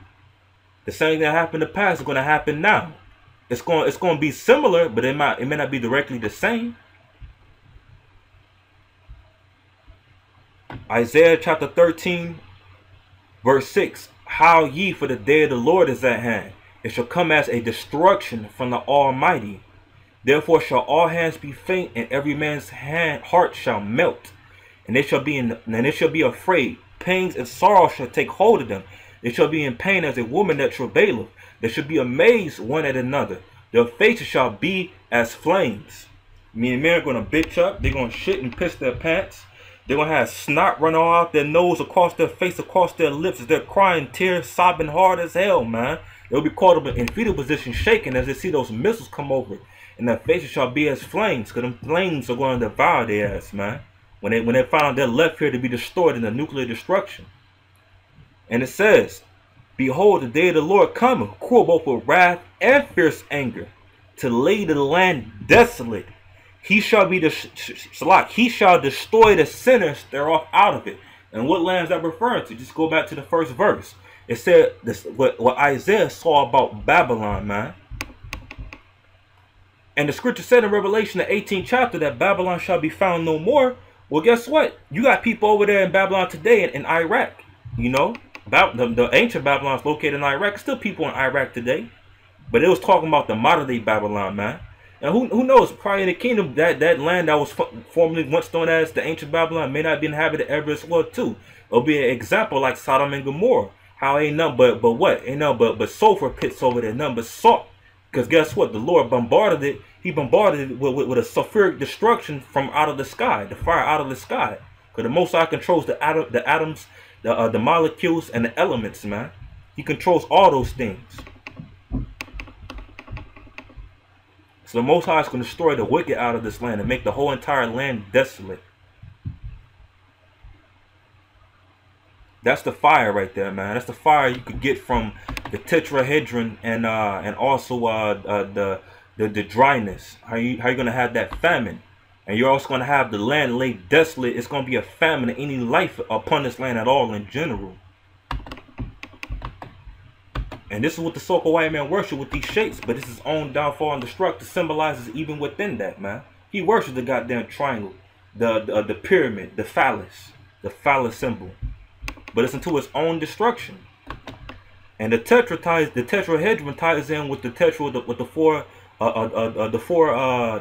The same thing that happened in the past is going to happen now. It's going to be similar, but it may not be directly the same. Isaiah chapter 13, verse 6. Howl ye, for the day of the Lord is at hand. It shall come as a destruction from the Almighty. Therefore shall all hands be faint, and every man's heart shall melt. And they shall be afraid. Pains and sorrow shall take hold of them. They shall be in pain as a woman that travaileth. They shall be amazed one at another. Their faces shall be as flames. Men are going to bitch up. They're going to shit and piss their pants. They're going to have snot run all out their nose, across their face, across their lips as they're crying tears, sobbing hard as hell, man. They'll be caught up in fetal position, shaking as they see those missiles come over. And their faces shall be as flames, because them flames are going to devour their ass, man. When they find out they're left here to be destroyed in the nuclear destruction. And it says, behold, the day of the Lord cometh, cruel both with wrath and fierce anger, to lay the land desolate. He shall he shall destroy the sinners thereof out of it. And what land is that referring to? Just go back to the first verse. It said this, what Isaiah saw about Babylon, man. And the scripture said in Revelation, the 18th chapter, that Babylon shall be found no more. Well, guess what? You got people over there in Babylon today in Iraq. You know, the ancient Babylon is located in Iraq. Still people in Iraq today. But it was talking about the modern day Babylon, man. And who knows? Probably in the kingdom, that land that was formerly once known as the ancient Babylon may not be inhabited ever as well too. It'll be an example like Sodom and Gomorrah. How ain't nothing but what? Ain't nothing but sulfur pits over there, nothing but salt. Because guess what? The Lord bombarded it. He bombarded it with a sulfuric destruction from out of the sky, the fire out of the sky. Because the Most High controls the atoms, the molecules, and the elements, man. He controls all those things. So the Most High is going to destroy the wicked out of this land and make the whole entire land desolate. That's the fire right there, man. That's the fire you could get from the tetrahedron and also the dryness. How you gonna have that famine, and you're also gonna have the land laid desolate. It's gonna be a famine of any life upon this land at all in general. And this is what the so-called white man worship with these shapes, but it's his own downfall and destruction symbolizes even within that, man. He worships the goddamn triangle, the pyramid, the phallus symbol. But it's into its own destruction. And the tetrahedron ties in with the tetra with the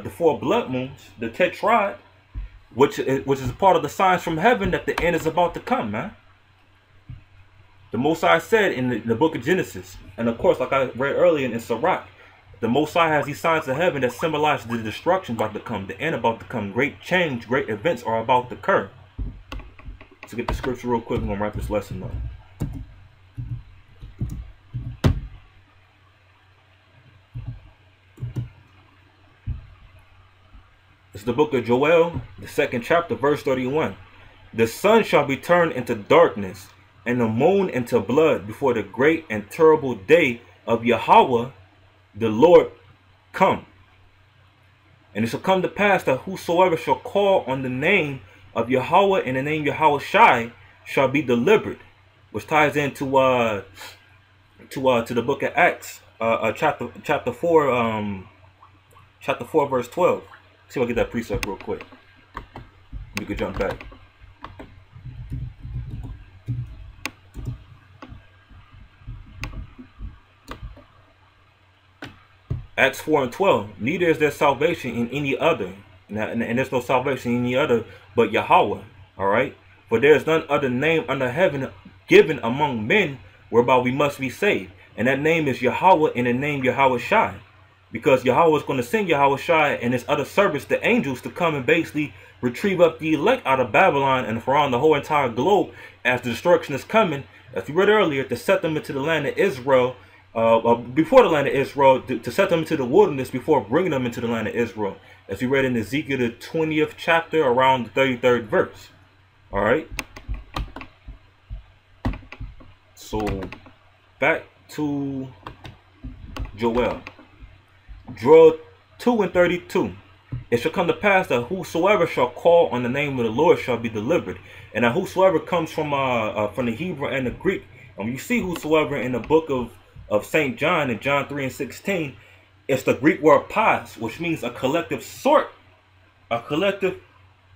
four blood moons, the tetrad. which is part of the signs from heaven that the end is about to come, man. The Most High said in the book of Genesis, and of course, like I read earlier in Sirach, the Most High has these signs of heaven that symbolize the destruction about to come, the end about to come, great change, great events are about to occur. Let's get the scripture real quick. I'm going to wrap this lesson up. It's the book of Joel, the 2nd chapter, verse 31. The sun shall be turned into darkness, and the moon into blood, before the great and terrible day of Yahweh the Lord come. And it shall come to pass that whosoever shall call on the name of Yahweh and the name Yahweh Shai shall be delivered, which ties into the book of Acts, chapter 4, verse 12. See if I get that precept real quick. We could jump back. Acts 4 and 12. Neither is there salvation in any other, and there's no salvation in any other but Yahweh. All right. For there is none other name under heaven given among men whereby we must be saved, and that name is Yahweh, and the name Yahweh Shai. Because Yahweh is going to send Yahweh Shai and his other servants, the angels, to come and basically retrieve up the elect out of Babylon and around the whole entire globe as the destruction is coming, as we read earlier, to set them into the land of Israel, before the land of Israel, to set them into the wilderness before bringing them into the land of Israel, as we read in Ezekiel the 20th chapter, around the 33rd verse. All right. So back to Joel. Joel 2 and 32. It shall come to pass that whosoever shall call on the name of the Lord shall be delivered. And that whosoever comes from the Hebrew and the Greek. You see whosoever in the book of St. John in John 3 and 16. It's the Greek word pas, which means a collective sort. A collective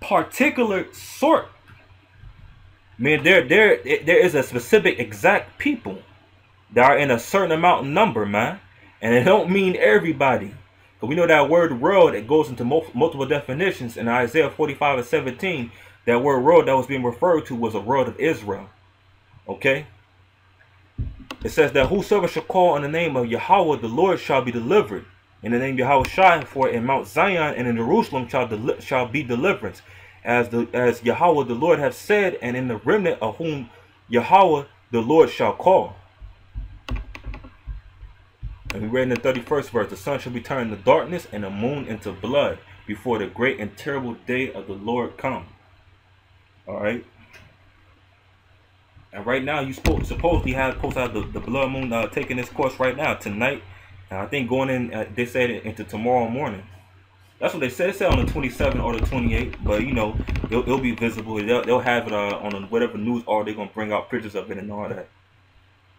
particular sort. Man, there is a specific exact people that are in a certain amount of number, man. And it don't mean everybody. But we know that word world, it goes into multiple definitions. In Isaiah 45 and 17, that word world that was being referred to was a world of Israel. Okay? It says that whosoever shall call on the name of Yahweh, the Lord shall be delivered. In the name of Yahweh Shai, for in Mount Zion and in Jerusalem shall be deliverance. As Yahweh the Lord hath said, and in the remnant of whom Yahweh the Lord shall call. And we read in the 31st verse, the sun shall be turned into darkness and the moon into blood before the great and terrible day of the Lord come. All right. And right now, you supposedly have the blood moon taking its course right now, tonight. And I think going in, they said into tomorrow morning. That's what they said. They said on the 27th or the 28th. But, you know, it'll be visible. They'll have it on whatever news article they're going to bring out pictures of it and all that.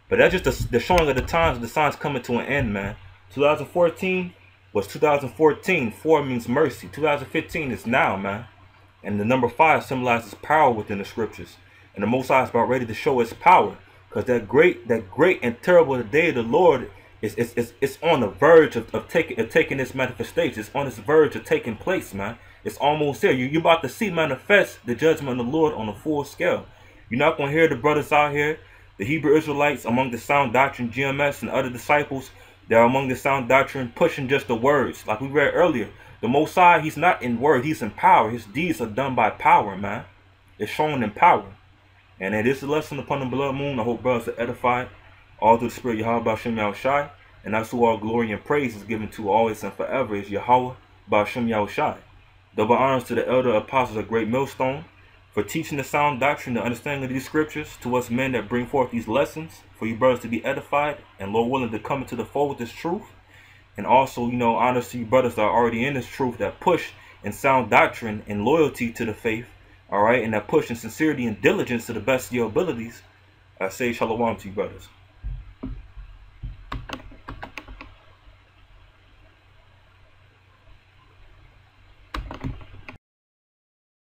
But that's just the showing of the times. The signs coming to an end, man. 2014 was 2014. 4 means mercy. 2015 is now, man. And the number 5 symbolizes power within the scriptures. And the Most High is about ready to show His power, because that great and terrible day of the Lord is on the verge of taking this manifestation. It's on its verge of taking place, man. It's almost there. You're about to see manifest the judgment of the Lord on a full scale. You're not going to hear the brothers out here, the Hebrew Israelites among the sound doctrine, GMS, and other disciples that are among the sound doctrine, pushing just the words. Like we read earlier, the Most High, He's not in word, He's in power. His deeds are done by power, man. It's shown in power. And it is a lesson upon the blood moon. I hope brothers are edified. All through the spirit Yahweh Ba'ashem Yahweh Shai. And that's who all glory and praise is given to always and forever is Yahweh Ba'ashem Yahweh Shai. Double honors to the elder apostles of Great Millstone for teaching the sound doctrine, the understanding of these scriptures to us men that bring forth these lessons, for you brothers to be edified and Lord willing to come into the fold with this truth. And also, you know, honors to you brothers that are already in this truth, that push in sound doctrine and loyalty to the faith. All right, and that push in sincerity and diligence to the best of your abilities. I say shalom to you brothers.